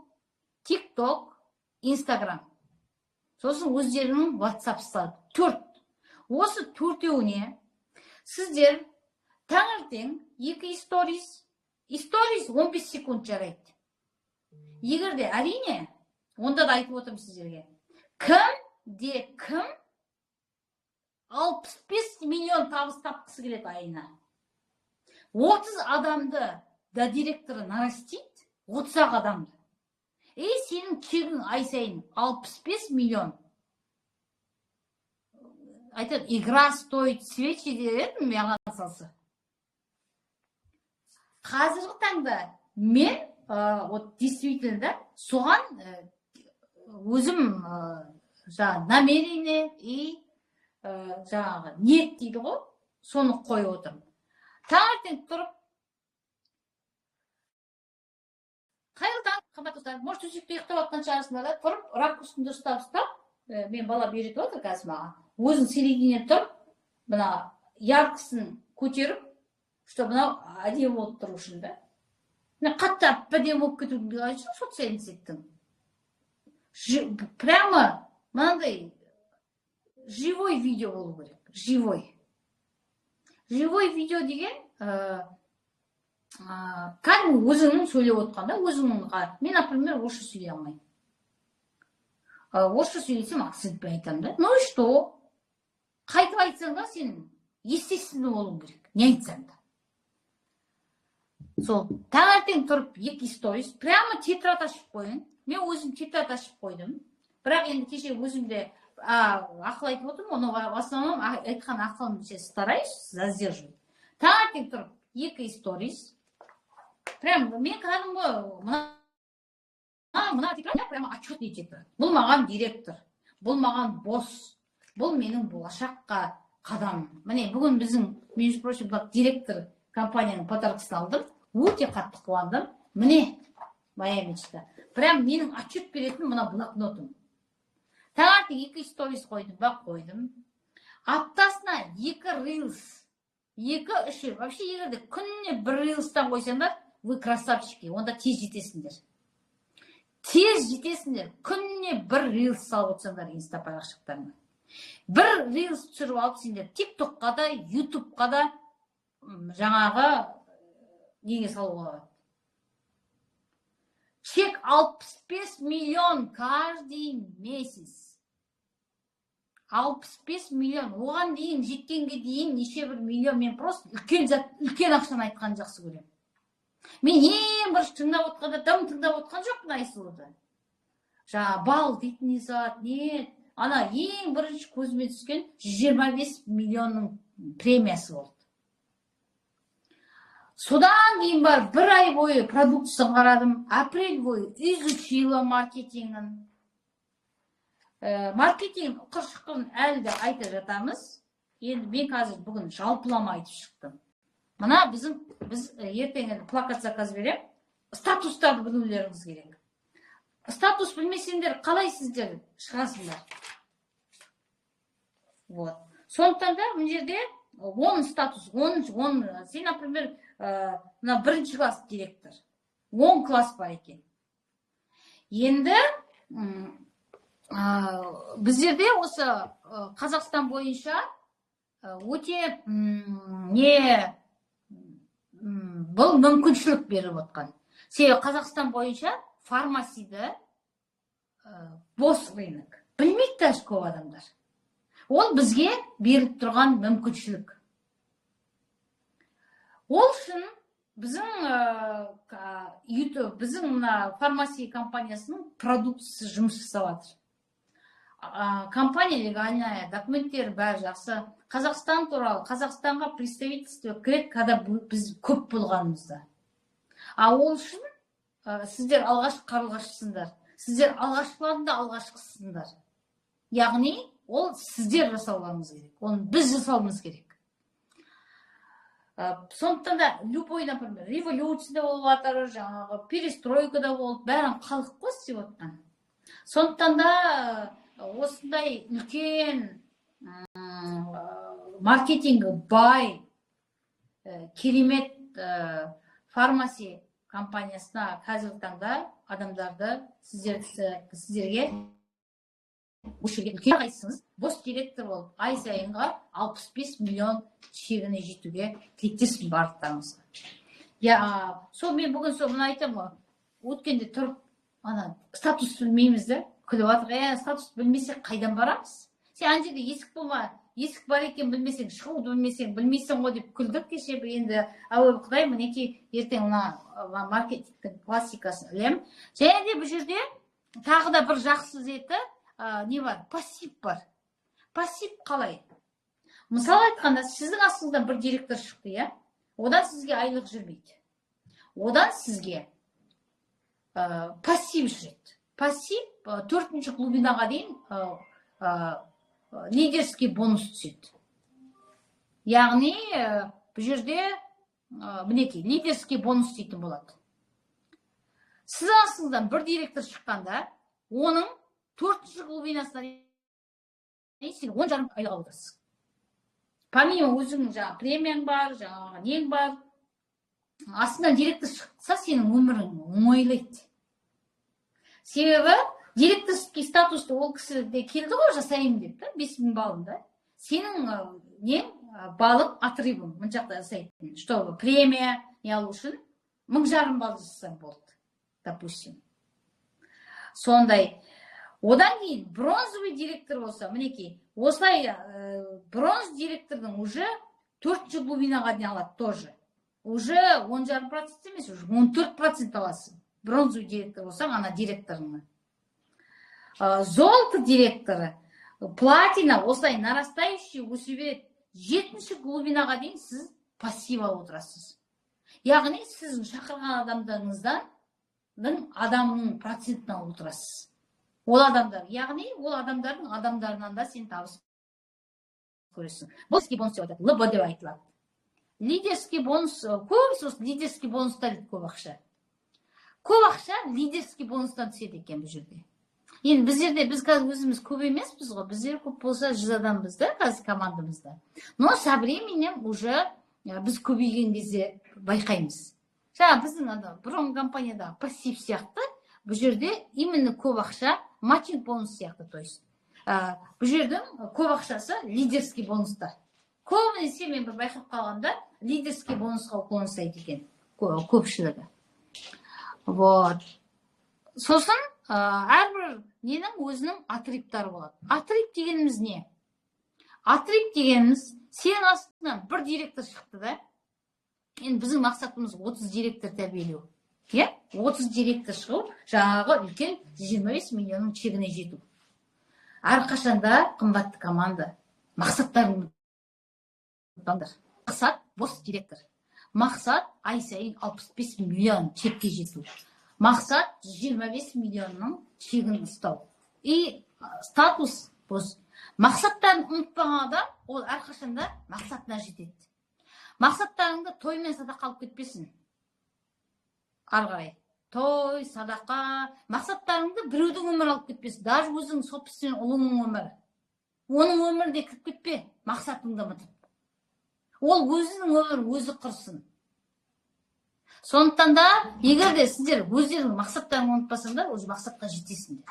TikTok, Instagram. Сосын өздерінің WhatsApp-сы 4. Осы 4-еуіне сіздер таңертең 2 сторис 15 секунд жарайды. Егер де әрине, онда да айтып отырмын сіздерге. Кім 65 миллион табыс тапқысы келеді айына. 30 адамды да директоры нарастит, 30 адамды. Сенің чегің ай сайын 65 миллион. Айтады, игра стоит свечи деді маған салса. Қазіргі таңда мен действительно соған өзім намерение и жаңағы ниет дейді ғой, соны қойып отырмын. Таңертең тұрып, қайырлы таң, қымбатты достар, может төсекте ұйықтап жатқан шығарсыңдар да, тұрып, ракурсыңды ұстап, мен бала үйретіп отыр қазір маған. Өзің серединен тұрып, мына яркысын көтеріп, чтобы мынау әдемі болып тұру үшін да. Қатты әдемі болып кетудің үшін социальный сеттің. Прямо мынандай живой видео болу керек. Живой видео деген кәдімгі өзіңнің сөйлеп отқанда, мен, например, орысша сөйлей алмаймын. Орысша сөйлесем акцентпен айтамын да. Ну и что? Қайтып айтсаң да сен естественно болуың керек. Не айтсаң да. Сол таңертең тұрып 2 сторис, прямо тетрадь ашып қойын. Мен өзім тетрадь ашып қойдым. Бірақ енді кеше өзімде ақыл айтып отырмын, оны в основном айтқан ақылым стараюсь задерживать. Таңертең тұрып 2 сторис. Прям мен кәдімгі мына тетрадь прямо отчетный тетрадь. Бұл маған директор, бұл маған босс, бұл менің болашаққа қадам. Міне бүгін біздің, между прочим, директор компанияның подаркасын алдым. Өте қатты қуандым. Міне моя мечта. Прям менің отчет беретін мына блокнотым. Таңертең 2 сторис қойдым. Аптасына 2 рилс. 2-3. Вообще егерде күніне 1 рилстан қойсаңдар, вы красавчики. Онда тез жетесіңдер. Күніне 1 рилс салып отырсаңдар инста парақшықтарына. бір рилс түсіріп алып сендер тиктокқа да ютубқа да жаңағы неге салуға болады. Чек 65 миллион каждый месяц. 65 миллион. Оған дейін жеткенге дейін неше бір миллион. Мен просто үлкен ақшаны айтқан жақсы көрем. Мен ең бірінші тыңдап отқанда дым тыңдап отқан жоқпын Айсұлуды. Жаңа бал дейтін зат, не? Ана ең бірінші көзіме түскен 125 миллионның премиясы болды. Содан кейін бар бір ай бойы продукциясын қарадым, апрель бойы изучила маркетингін. Маркетинг қыршықын әлі де айтып жатамыз. Енді мен қазір бүгін жалпылама айтып шықтым. Мына біз ертең плакат заказ берем, статустарды білулеріңіз керек. Статус білмесеңдер қалай сіздер шығасыңдар? Вот. Сондықтан да бұл жерде 10 статус, 10, сен, например, мына бірінші класс директор. 10 класс бар екен. Енді біздерде осы Қазақстан бойынша өте бұл мүмкіншілік беріп отқан. Себебі Қазақстан бойынша фармасиді бос рынок. Білмейді даже көп адамдар. Ол бізге беріп тұрған мүмкіншілік. Ол үшін біздің фармасия компаниясының продукциясы жұмыс жасап жатыр. Компания легальная, документтері бәрі жақсы. Қазақстан туралы, Қазақстанға представительство керек, когда біз көп болғанымызда. Ол үшін сіздер алғашқы қарлығашысыңдар. Сіздер алғашқылардың да алғашқысыңдар. Яғни, ол сіздер жасауларыңыз керек. Оны біз жасауымыз керек. Сондықтан да, любой, например, революцияда болып жатыр, жаңағы перестройкада болып, бәрін халық қой істеп отқан. Сондықтан да осындай үлкен маркетингі бай, керемет фармасия компаниясына қазіргі таңда адамдарды сіздерге үлкен қайсыңыз бос директор болып ай сайынға 65 миллион шегіне жетуге тілектеспін барлықтарыңызға. Сол мен бүгін мұны айтамын, өткенде тұрып, статус білмейміз де, күліп жатыр, статус білмесек қайдан барамыз? Сен ана жерде есік бар екен білмесең, шығуды білмейсің ғой деп күлдік кеше. Енді әуелі Құдай мінекей ертең маркетингтің классикасын ілем. Және де бұл жерде тағы да бір жақсы зеті не бар? Пассив бар. Пассив қалай? Мысалы айтқанда, сіздің астыңыздан бір директор шықты, одан сізге айлық жүрмейді. Одан сізге пассив жүреді. Пассив 4-ші глубинаға дейін лидерский бонус түседі. Яғни, бұл жерде мінекей, лидерский бонус дейтін болады. Сіз астыңыздан бір директор шыққанда, оның 4-ші глубинасына дейін 10,5 айлық аласыз. Помимо өзіңнің премияң бар, нең бар, астынан директор шықса, сенің өмірің оңайлайды. Себебі директорский статусты ол кісі де келді ғой, жасайым деп, 5000 балында. Сенің нең балың отрывың, мұн жақта жасайтын. Что, премия не алу үшін 1,5 бал жасасаң болды, допустим. Сондай. Одан кейін бронзовый директор болса, мінекей, осылай бронз директордың уже 4-ші глубинаға дейін алады тоже. Уже 10,5% емес, уже 14% аласың. Бронзовый директор болсаң, ана директорыңның. Золото директоры, платина, осылай нарастающий өсе береді. 7-ші глубинаға дейін сіз пассив алып отырасыз. Яғни, сіздің шақырған адамның процентін алып отырасыз. Ол адамдар, яғни ол адамдарынан да сен табыс көресің. Бұл лидерский бонус деп айтады, ЛБ деп айтылады. Лидерский бонус, көбісі лидерский бонустар дейді көп ақша. Көп ақша лидерский бонустан түседі екен бұл жерде. Енді біз қазір өзіміз көп емеспіз ғой, біздер көп болса 100 адамбыз да, қазір командамызда. Но со временем уже біз көбейген кезде байқаймыз. Біздің бұрын компанияда пассив сияқты, бұл жерде именно көп ақша матчинг бонус сияқты, то есть бұл жердің көп ақшасы лидерский бонуста. Көбінесе мен бір байқап қалғанда лидерский бонусқа қолын ұстайды екен көпшілігі. Вот. Сосын әрбір ненің өзінің атрибуттары болады. Атрибут дегеніміз не? Атрибут дегеніміз сенің астынан бір директор шықты да. Енді біздің мақсатымыз 30 директор тәрбиелеу. 30 директор шығу, жаңағы үлкен 25 миллионның чегіне жету. Әрқашанда қымбатты команда. Мақсаттарын ұмытпаңдар. Мақсат бос директор. Мақсат ай сайын 65 миллион чекке жету. Мақсат 25 миллионның чегін ұстау. И статус бос. Мақсаттарын ұмытпаған адам, ол әрқашанда мақсатына жетеді. Мақсаттарыңды тоймен садақа алып кетпесін. Арғай. Той, садақа, мақсаттарыңды біреудің өмірі алып кетпесін. Даже өзің собственный ұлыңның өмірі. Оның өмірде кіріп кетпе, мақсатыңды ұмытып. Ол өзінің өмірі өзі құрсын. Сондықтан да, егер де сіздер өздерінің мақсаттарын ұмытпасаңдар, өз мақсатқа жетесіңдер.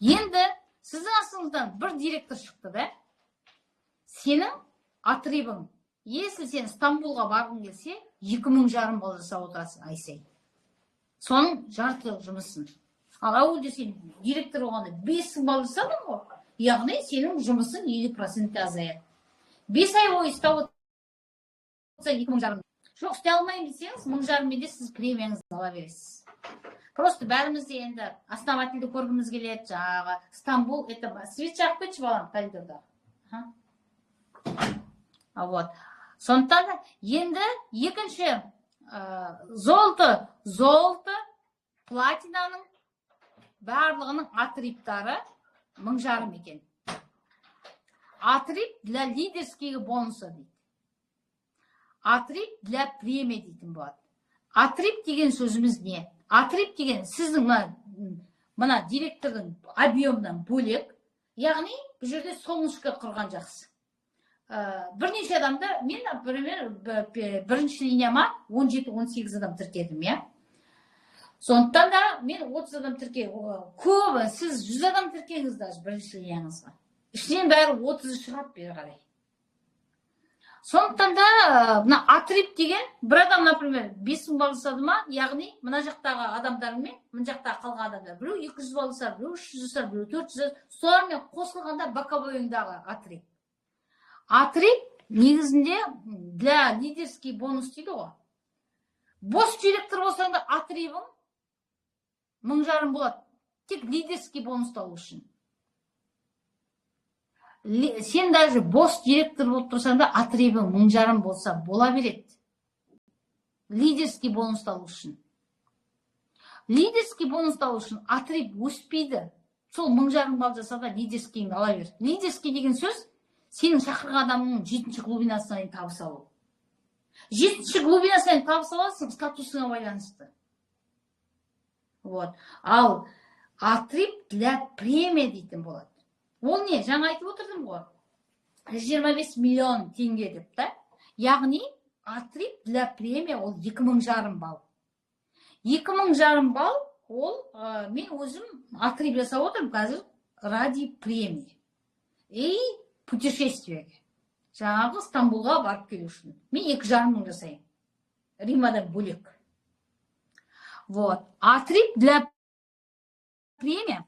Енді сіздің астыңыздан бір директор шықты да, сенің атрибың, если сен Стамбулға барғың келсе, 2500 балл жасап отырасың ай сайын. Соның жарты жұмысын. Ал әуелде сен директор болғанда 5000 балл жасадың ғой, яғни сенің жұмысың 50% азаяды. 5 ай бойы ұстап отырса 2500. Жоқ, істей алмаймын десеңіз, 1500 де сіз премияңызды ала бересіз. Просто бәрімізде енді основательді көргіміз келеді, жаңағы Стамбул, это свет жағып кетші балам коридорда. Вот. Сондықтан енді екінші золото, платинаның барлығының атрибуттары 1500 екен. Атрибут для лидерского бонуса дейді. Атрибут для премия дейтін болады. Атрибут деген сөзіміз не? Атрибут деген сіздің мына директордың объемынан бөлек, яғни бұл жерде солнышко құрған жақсы. Бірнеше адамды, мен, например, бірінші линияма 17-18 адам тіркедім, я? Сондықтан да мен 30 адам тіркедім. Көбі, сіз 100 адам тіркеңіз даже бірінші линияңызға. Ішінен бәрі 30 шығады бері қарай. Сондықтан да, мына атрибут деген, бір адам, например, 5000 балл жасады ма, яғни, мына жақтағы адамдармен, мына жақтағы қалған адамдар, біреу 200 балл жасады, біреу 300 жасады, біреу 400, солармен қосылғанда боковойындағы атрибут. Атрибут негізінде для лидерский бонус дейді ғой. Бос директор болсаң да атрибутың 1500 болады. Тек лидерский бонус алу үшін. Сен даже бос директор болып тұрсаң да атрибутың 1500 болса бола береді. Лидерский бонус алу үшін. Лидерский бонус алу үшін атрибут өспейді. Сол 1500 балл жаса да лидерскийіңді ала бер. Лидерский деген сөз сенің шақырған адамның 7-ші глубинасынан табыс алу. 7-ші глубинасынан табыс аласың, статусыңа байланысты. Вот. Ал атрибут для премия дейтін болады. Ол не? Жаңа айтып отырдым ғой. 25 миллион теңге деп та. Яғни атрибут для премия ол 2500 балл. 2500 балл ол мен өзім атрибут жасап отырмын қазір ради премии. И путешествие. Жаңағы Стамбулға барып келу үшін. Мен 2500 жасайын. Римадан бөлек. Вот. Атрибут для премия,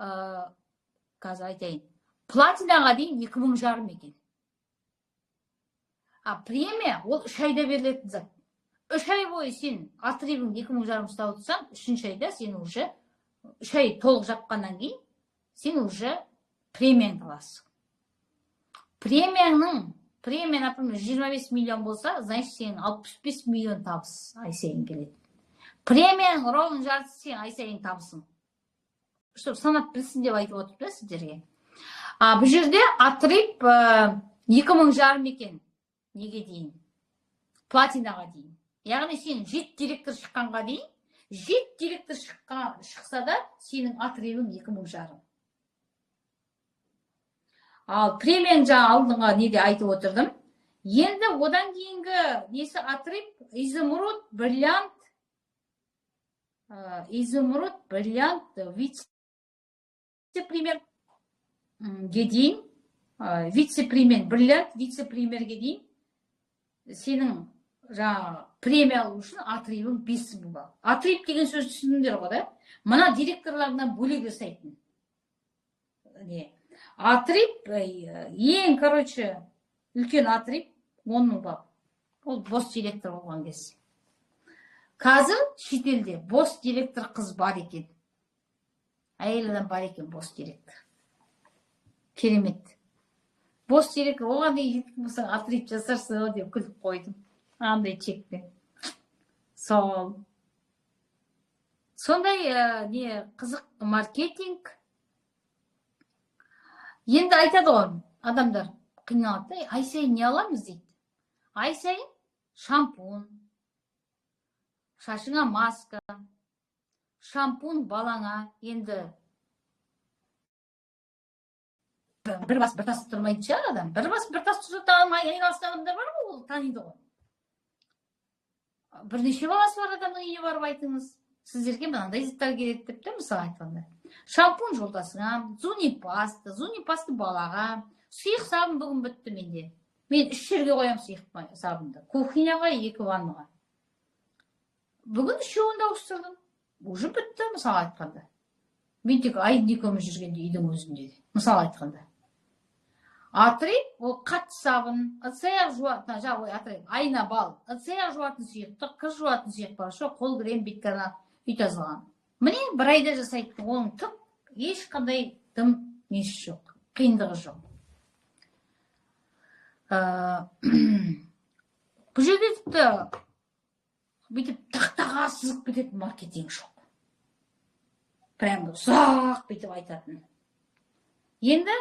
қазір айтайын, платинаға дейін 2500 екен. А премия ол 3 айда берілетін зат. 3 ай бойы сен атрибутың 2500 ұстап отырсаң, 3-ші айда сен уже 3 ай толық жапқаннан кейін сен уже премияңды аласың. Премия, например, 25 миллион болса, значит, сен 65 миллион табыс ай сайын келеді. Премияның ровно жартысы сен ай сайын табысың. Чтобы санап білсін деп айтып отырып та сіздерге. Бұл жерде атрибут 2500 екен. Неге дейін? Платинаға дейін. Яғни сен 7 директор шыққанға дейін, 7 директор шықса да, сенің атрибутың 2500. Ал премияң жаңа алдыңға неде айтып отырдым. Енді одан кейінгі несі атрибут изумруд, бриллиант, вице-премьер. дейін, вице-премьер, бриллиант вице-премьерге дейін сенің жаңағы премия алу үшін отрывың 5.000 балл. Отрыв деген сөз түсіндіңдер ғой, да? Мына директорларынан бөлек жасайтын. Отрыв, ең, үлкен отрыв 10.000 балл. Ол бос директор болған кез. Қазір шетелде бос директор қыз бар екен. Әйел адам бар екен бос директор. Керемет. Бос директор оған дейін жеткен болсаң отрыв жасарсың деп күліп қойдым. Андай чекпен. Сондай қызық маркетинг. Енді айтады ғой, адамдар қиналады. Ай сайын не аламыз дейді. Ай сайын шампун, шашыңа маска, шампун балаңа. Енді бір бас бір тас тұрмайды шығар адам. Bir бас бір тас тұратын айналысқан адамдар бар ғой, ол таниды ғой. Бірнеше баласы бар адамның үйіне барып айтыңыз. Сіздерге мынандай заттар керек деп, мысалы айтқанда. Шампун жолдасыңа, зуни пасты балаға, сұйық сабын бүгін бітті менде. Мен 3 жерге қоям сұйық сабынды. Кухняға, 2 ваннаға. Бүгін 3-еуінде ауыстырдым. Уже бітті, мысалы айтқанда. Мен тек айдың 2 жүргенде үйдің өзінде. Мысалы айтқанда. Отрыв, ол қатты сабын, ыдыс-аяқ жуатын, айна бал, ыдыс-аяқ жуатын сұйықтық, қыз жуатын сұйық бар, қол крем биткана үй тазалаған. Міне бір айда жасайтын, оның түк ешқандай дым несі жоқ, қиындығы жоқ. Бұл жерде тіпті бүйтіп тақтаға сызып кететін маркетинг жоқ. Прям ұзақ бүйтіп айтатын. Енді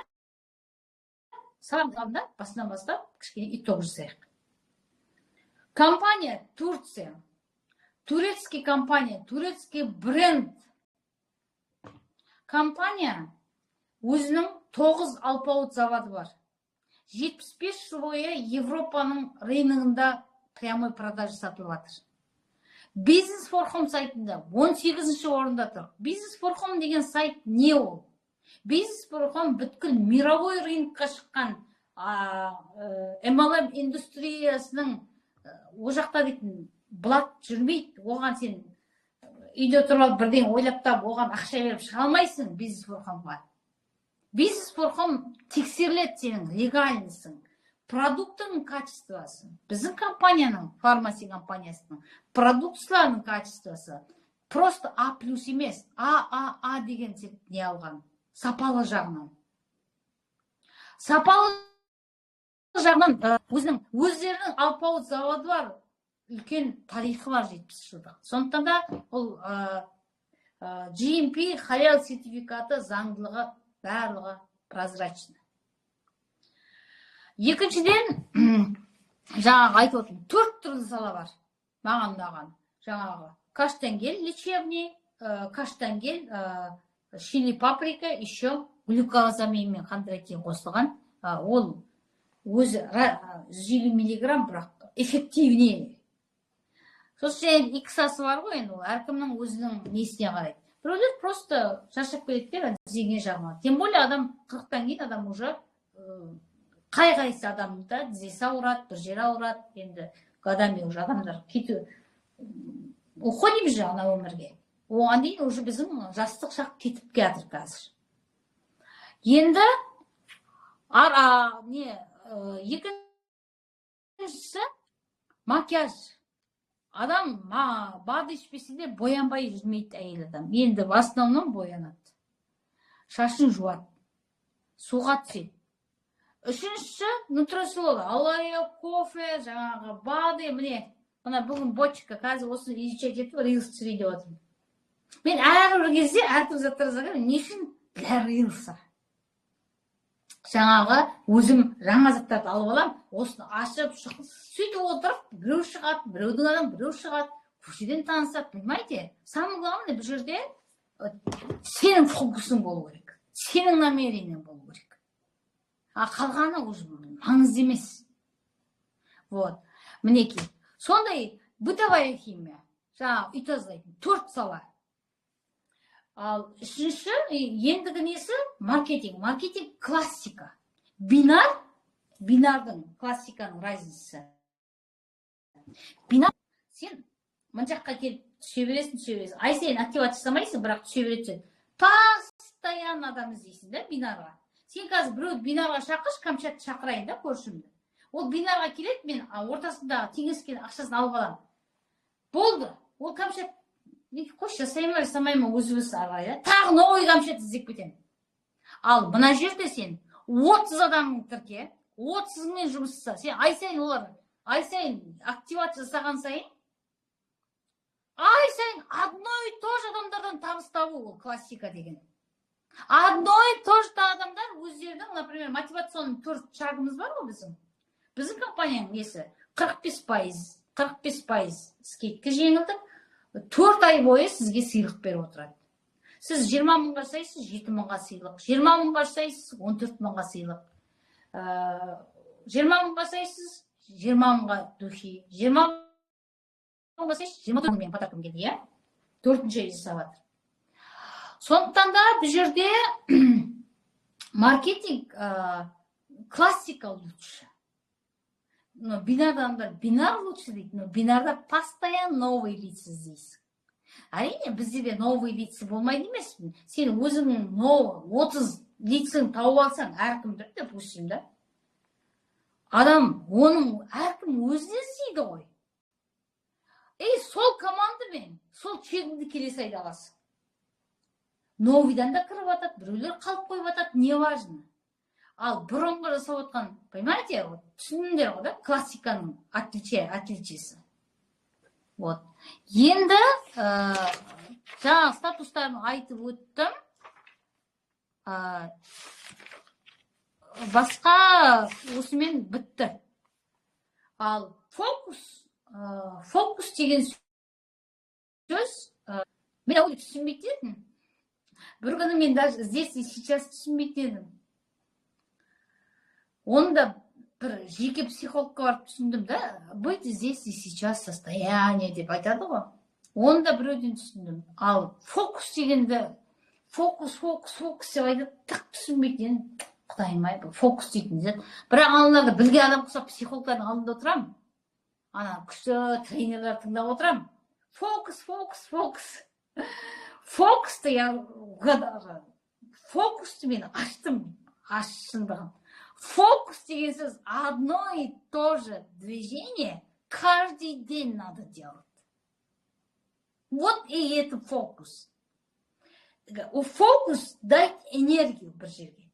сағында басынан бастап кішкене итог жасайық. Компания Турция. Турецкий компания, турецкий бренд. Компания өзінің 9 алпауыт заводы бар. 75 жыл бойы Европаның рыногында прямой продажа сатылып жатыр. Business for Home сайтында 18-ші орында тұр. Business for Home деген сайт не ол? Business for Home бүткіл мировой рынокқа шыққан MLM индустриясының о жақта дейтін блат жүрмейді. Оған сен үйде тұрып бірден ойлаптап, оған ақша беріп шыға алмайсың Business for Homeға. Business for Home тексеріледі сенің легальнысың, продуктың качествосы. Біздің компанияның, фармаси компаниясының продукцияларының качествосы просто А+ емес, А деген не алған. Сапалы жағынан. Сапалы жағынан өздерінің алпауыт заводы бар, үлкен тарихы бар 70 жылдық. Сондықтан да ол GMP халал сертификаты заңдылығы барлығы прозрачны. Екіншіден, жаңағы айтып отырмын, 4 түрлі сала бар. Маған жаңағы каштангель лечебный, каштангель чили паприка, еще глюкозаминмен хондроитин қосылған. Ол өзі 150 миллиграмм, бірақ эффективнее. Сосын иксасы бар ғой, енді ол әркімнің өзінің несіне қарайды. Біреулер просто шаршап келеді, тізеге жағылады. Тем более адам 40-тан кейін адам уже қай-қайсы адамда тізесі ауырады, бір жері ауырады. Енді годами уже адамдар кету. Уходим же ана өмірге. Оған дейін уже біздің жастық шақ кетіп келатыр қазір. Енді екіншісі макияж. Адам бады ішпесе де боянбай жүрмейді әйел адам. Енді в основном боянады. Шашын жуады. Суға түседі. Үшіншісі нутроселол. Алайы, кофе, жаңағы бады, міне. Мына бүгін бочка, қазір осы изучать етіп, рилс түсірейді отырмын. Мен әрбір кезде әртүрлі заттар жазамын. Не үшін? Для рилса. Жаңағы өзім жаңа заттарды алып алам, осыны ашып, сөйтіп отырып, біреу шығады, біреудің адам, біреу шығады, көшеден танысады, понимаете? Самое главное, бұл жерде сенің фокусың болу керек, сенің намерениең болу керек. Қалғаны уже маңызды емес. Вот, мінекей. Сондай бытовая химия, жаңағы үй тазалайтын 4 сала. Ал үшінші ендігі несі маркетинг. Маркетинг классика. Бинардың классиканың разницасы. Бинар сен мына жаққа келіп түсе бересің. Ай сайын активация жасамайсың, бірақ түсе бересің. Постоянно адам іздейсің да бинарға. Сен қазір біреуді бинарға шақыршы, Камчатты шақырайын да көршімді. Ол бинарға келеді, мен ортасындағы теңескен ақшасын алып аламын. Болды. Ол Камчат қош жасаймын, жасамаймын, өзі арай. Тағы новый Камчат іздеп кетемін. Ал мына жерде сен 30 адамның тірке, 30-мен жұмыс жаса. Сен ай сайын активация жасаған сайын, ай сайын одно и то же адамдардан табыс табу, ол классика деген. Одно и то же адамдар өздерінің, например, мотивационный 4 шагымыз бар ғой біздің. Біздің компанияның несі 45% скидка жеңілдік, 4 ай бойы сізге сыйлық беріп отырады. Сіз 20 мыңға жасайсыз, 7 мыңға сыйлық. 20 мыңға жасайсыз, 14 мыңға сыйлық. 20 мыңға жасайсыз, 20 мыңға духи. 20 мыңға жасайсыз, 24 мыңмен подарком келді, иә? 4-ші ай жасап жатыр. Сондықтан да бұл жерде маркетинг классика лучше. Но бинар лучше дейді, но бинарда постоянно новый лица іздейсің. Әрине, бізде де новый лица болмайды емеспін. Сен өзіңнің 30 лицаң тауып алсаң, әркім бір, допустим, да? Адам, оның әркім өзіне іздейді ғой. Сол командамен, сол чегіңді келесі айда аласың. Новыйдан да кіріп атады, біреулер қалып қойып атады, не важно. Ал бұрынғы жасап отқан, понимаете, түсіндіңдер ғой да, классиканың отличиесі. Вот. Енді жаңа статустарын айтып өттім. Басқа осымен бітті. Ал фокус деген сөз, мен ауыл түсінбейтін едім. Бір күні мен даже здесь и сейчас түсінбейтін едім. Оны да бір жеке психологқа барып түсіндім да, быть здесь и сейчас состояние деп айтады ғой. Оны да біреуден түсіндім. Ал фокус дегенді, фокус деп айтады, тық түсінбейтін, құдайым-ай, фокус дейтін. Бірақ аналарды білген адам құсап психологтардың алдында отырам. Ана күшті тренерлер тыңдап отырам. Фокусты я фокусты мен аштым. Фокус деген сөз одно и то же движение каждый день надо делать. Вот и это фокус. Фокус дает энергию бір жерге.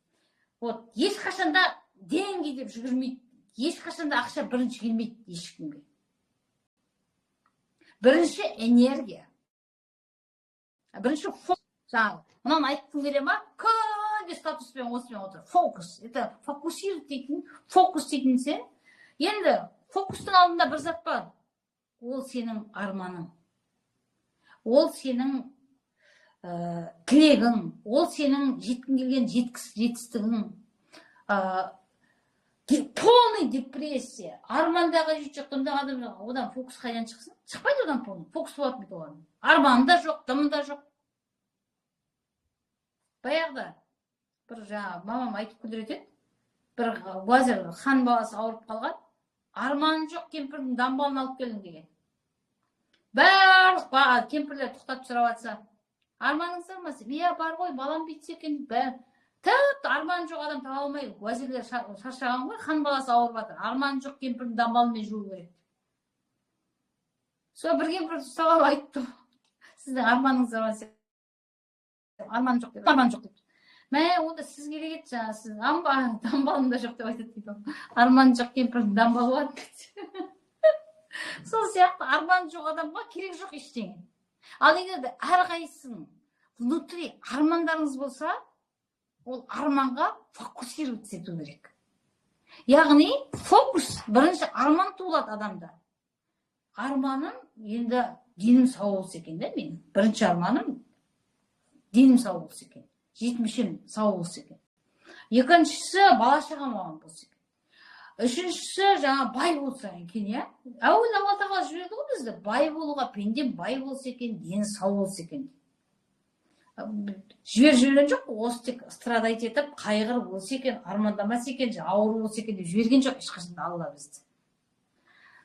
Вот ешқашанда деньги деп жүгірмейді, ешқашанда ақша бірінші келмейді ешкімге. Бірінші энергия. Бірінші фокус. Жаңағы, мұнан айтқым келе ма? Күнде статуспен осымен отыр. Фокус. Это фокусировать дейтін, фокус дейтін сен. Енді фокустың алдында бір зат бар. Ол сенің арманың. Ол сенің тілегің. Ол сенің жеткің келген жетістігің. Полный депрессия. Армандағы жоқтымдағы адам жоқ. Одан фокус қайдан шықсын? Шықпайды одан полный. Фокус болады ма оған? Арманы да жоқ, дымы да жоқ. Баяғыда бір жаңа мамам айтып күлдіретін, бір уәзір хан баласы ауырып қалған, арманы жоқ кемпірдің дамбалын алып келдің деген. Барлық кемпірлер тоқтап сұрап жатса, арманыңыз бар ма? Иә, бар ғой, балам бүйтсе екен, тіпті арманы жоқ адам таба алмай, уәзірлер шаршаған ғой, хан баласы ауырып жатыр. Арманы жоқ кемпірдің дамбалымен жүру керек. Сол бір кемпір ұстап айтты, сіздің арманыңыз бар ма? Арман жоқ деп. Мә, онда сіз керек еді жаңа, сіз дамбалым да жоқ деп айтады дейді. Арман жоқ кемпірдің дамбалы бар дейді. Сол сияқты арман жоқ адамға керек жоқ ештеңе. Ал егер де әрқайсының внутри армандарыңыз болса, ол арманға фокусироваться ету керек. Яғни фокус бірінші арман туылады адамда. Арманым енді денім сау болса екен да менің. Бірінші арманым денім сау болса екен. Жетмішім сау болса екен. Екіншісі бала шағам аман болса екен. Үшіншісі жаңа бай болса екен, иә? Әуел Алла тағала жіберді ғой бізді. Бай болуға, пендем бай болса екен, дені сау болса екен. жіберген жоқ, осы тек страдать етіп қайғырып өлсе екен, армандамаса екен, ауру болса екен деп жіберген жоқ ешқашан алла бізді.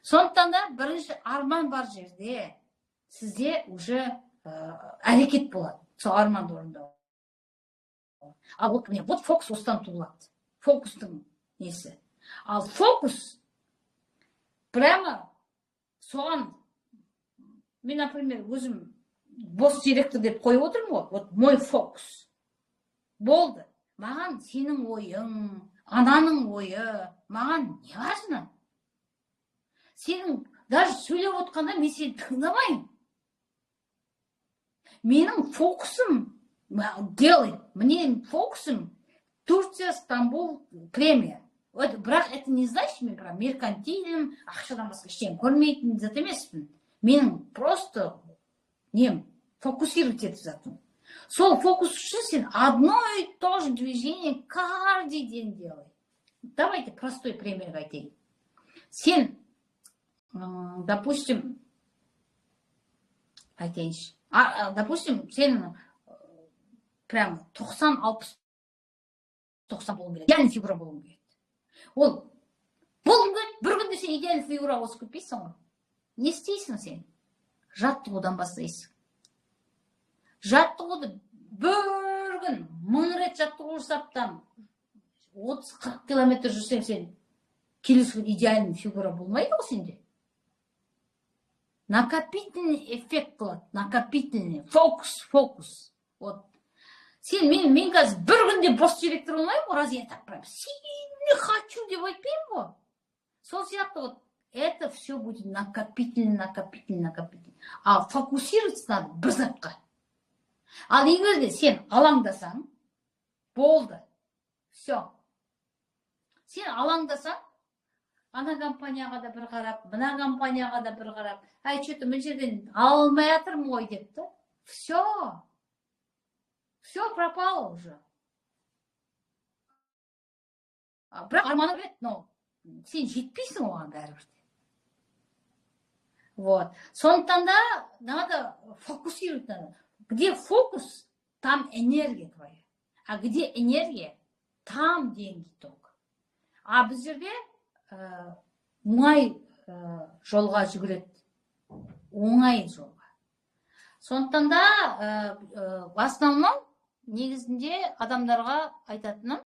Сондықтан да бірінші арман бар жерде сізде уже әрекет болады сол арманды орындау. Ал вот фокус осыдан туылады, фокустың несі. Ал фокус прямо соған, мен, например, өзім бос директор деп қойып отырмын ғой, вот мой фокус болды. Маған сенің ойың, ананың ойы, маған не важно? Сенің даже сөйлеп отқанда мен сені тыңдамаймын. Менің фокусым делай. Менің фокусым Турция, Стамбул, премия. Бірақ это не значит, мен прям меркантильным, ақшадан басқа ештеңе көрмейтін зат емеспін. Менің просто нем фокусировать етіп затым. Сол фокус үшін сен одно и то же движение каждый день делай. Давайте простой пример айтайын. Сен, допустим, айтайыншы. Допустим, сен прям 90-60 болуың керек. Идеальный фигура болуың керек. Ол болуың керек, бір күнде сен идеальный фигура осы көппейсің ғой. Не істейсің сен? Жаттығудан бастайсың. Жаттығуды бір күн 1000 рет жаттығу жасап, 30-40 километр жүрсең, сен келесі күн идеальный фигура болмайды ғой сенде. Накопительный эффект болады, накопительный, фокус. Вот. Сен, мен қазір бір күнде бос директор болмаймын ғой, разве я так прям сильно хочу деп айтпаймын ғой. Сол сияқты вот это все будет накопительный. А фокусироваться надо бір затқа. Ал егер де сен алаңдасаң, болды. Все. Сен алаңдасаң, ана компанияға да бір қарап, мына компанияға да бір қарап, что-то мен жерден алмай жатырмын ғой депті. Все пропало уже. Бірақ арманы білет, но сен жетпейсің оған бәрібір. Вот. Сондықтан да надо фокусировать надо. Где фокус, там энергия твоя. А где энергия, там деньги только. А біз жерде оңай жолға жүгіреді. Оңай жолға. Сондықтан да в основном негізінде адамдарға айтатыным,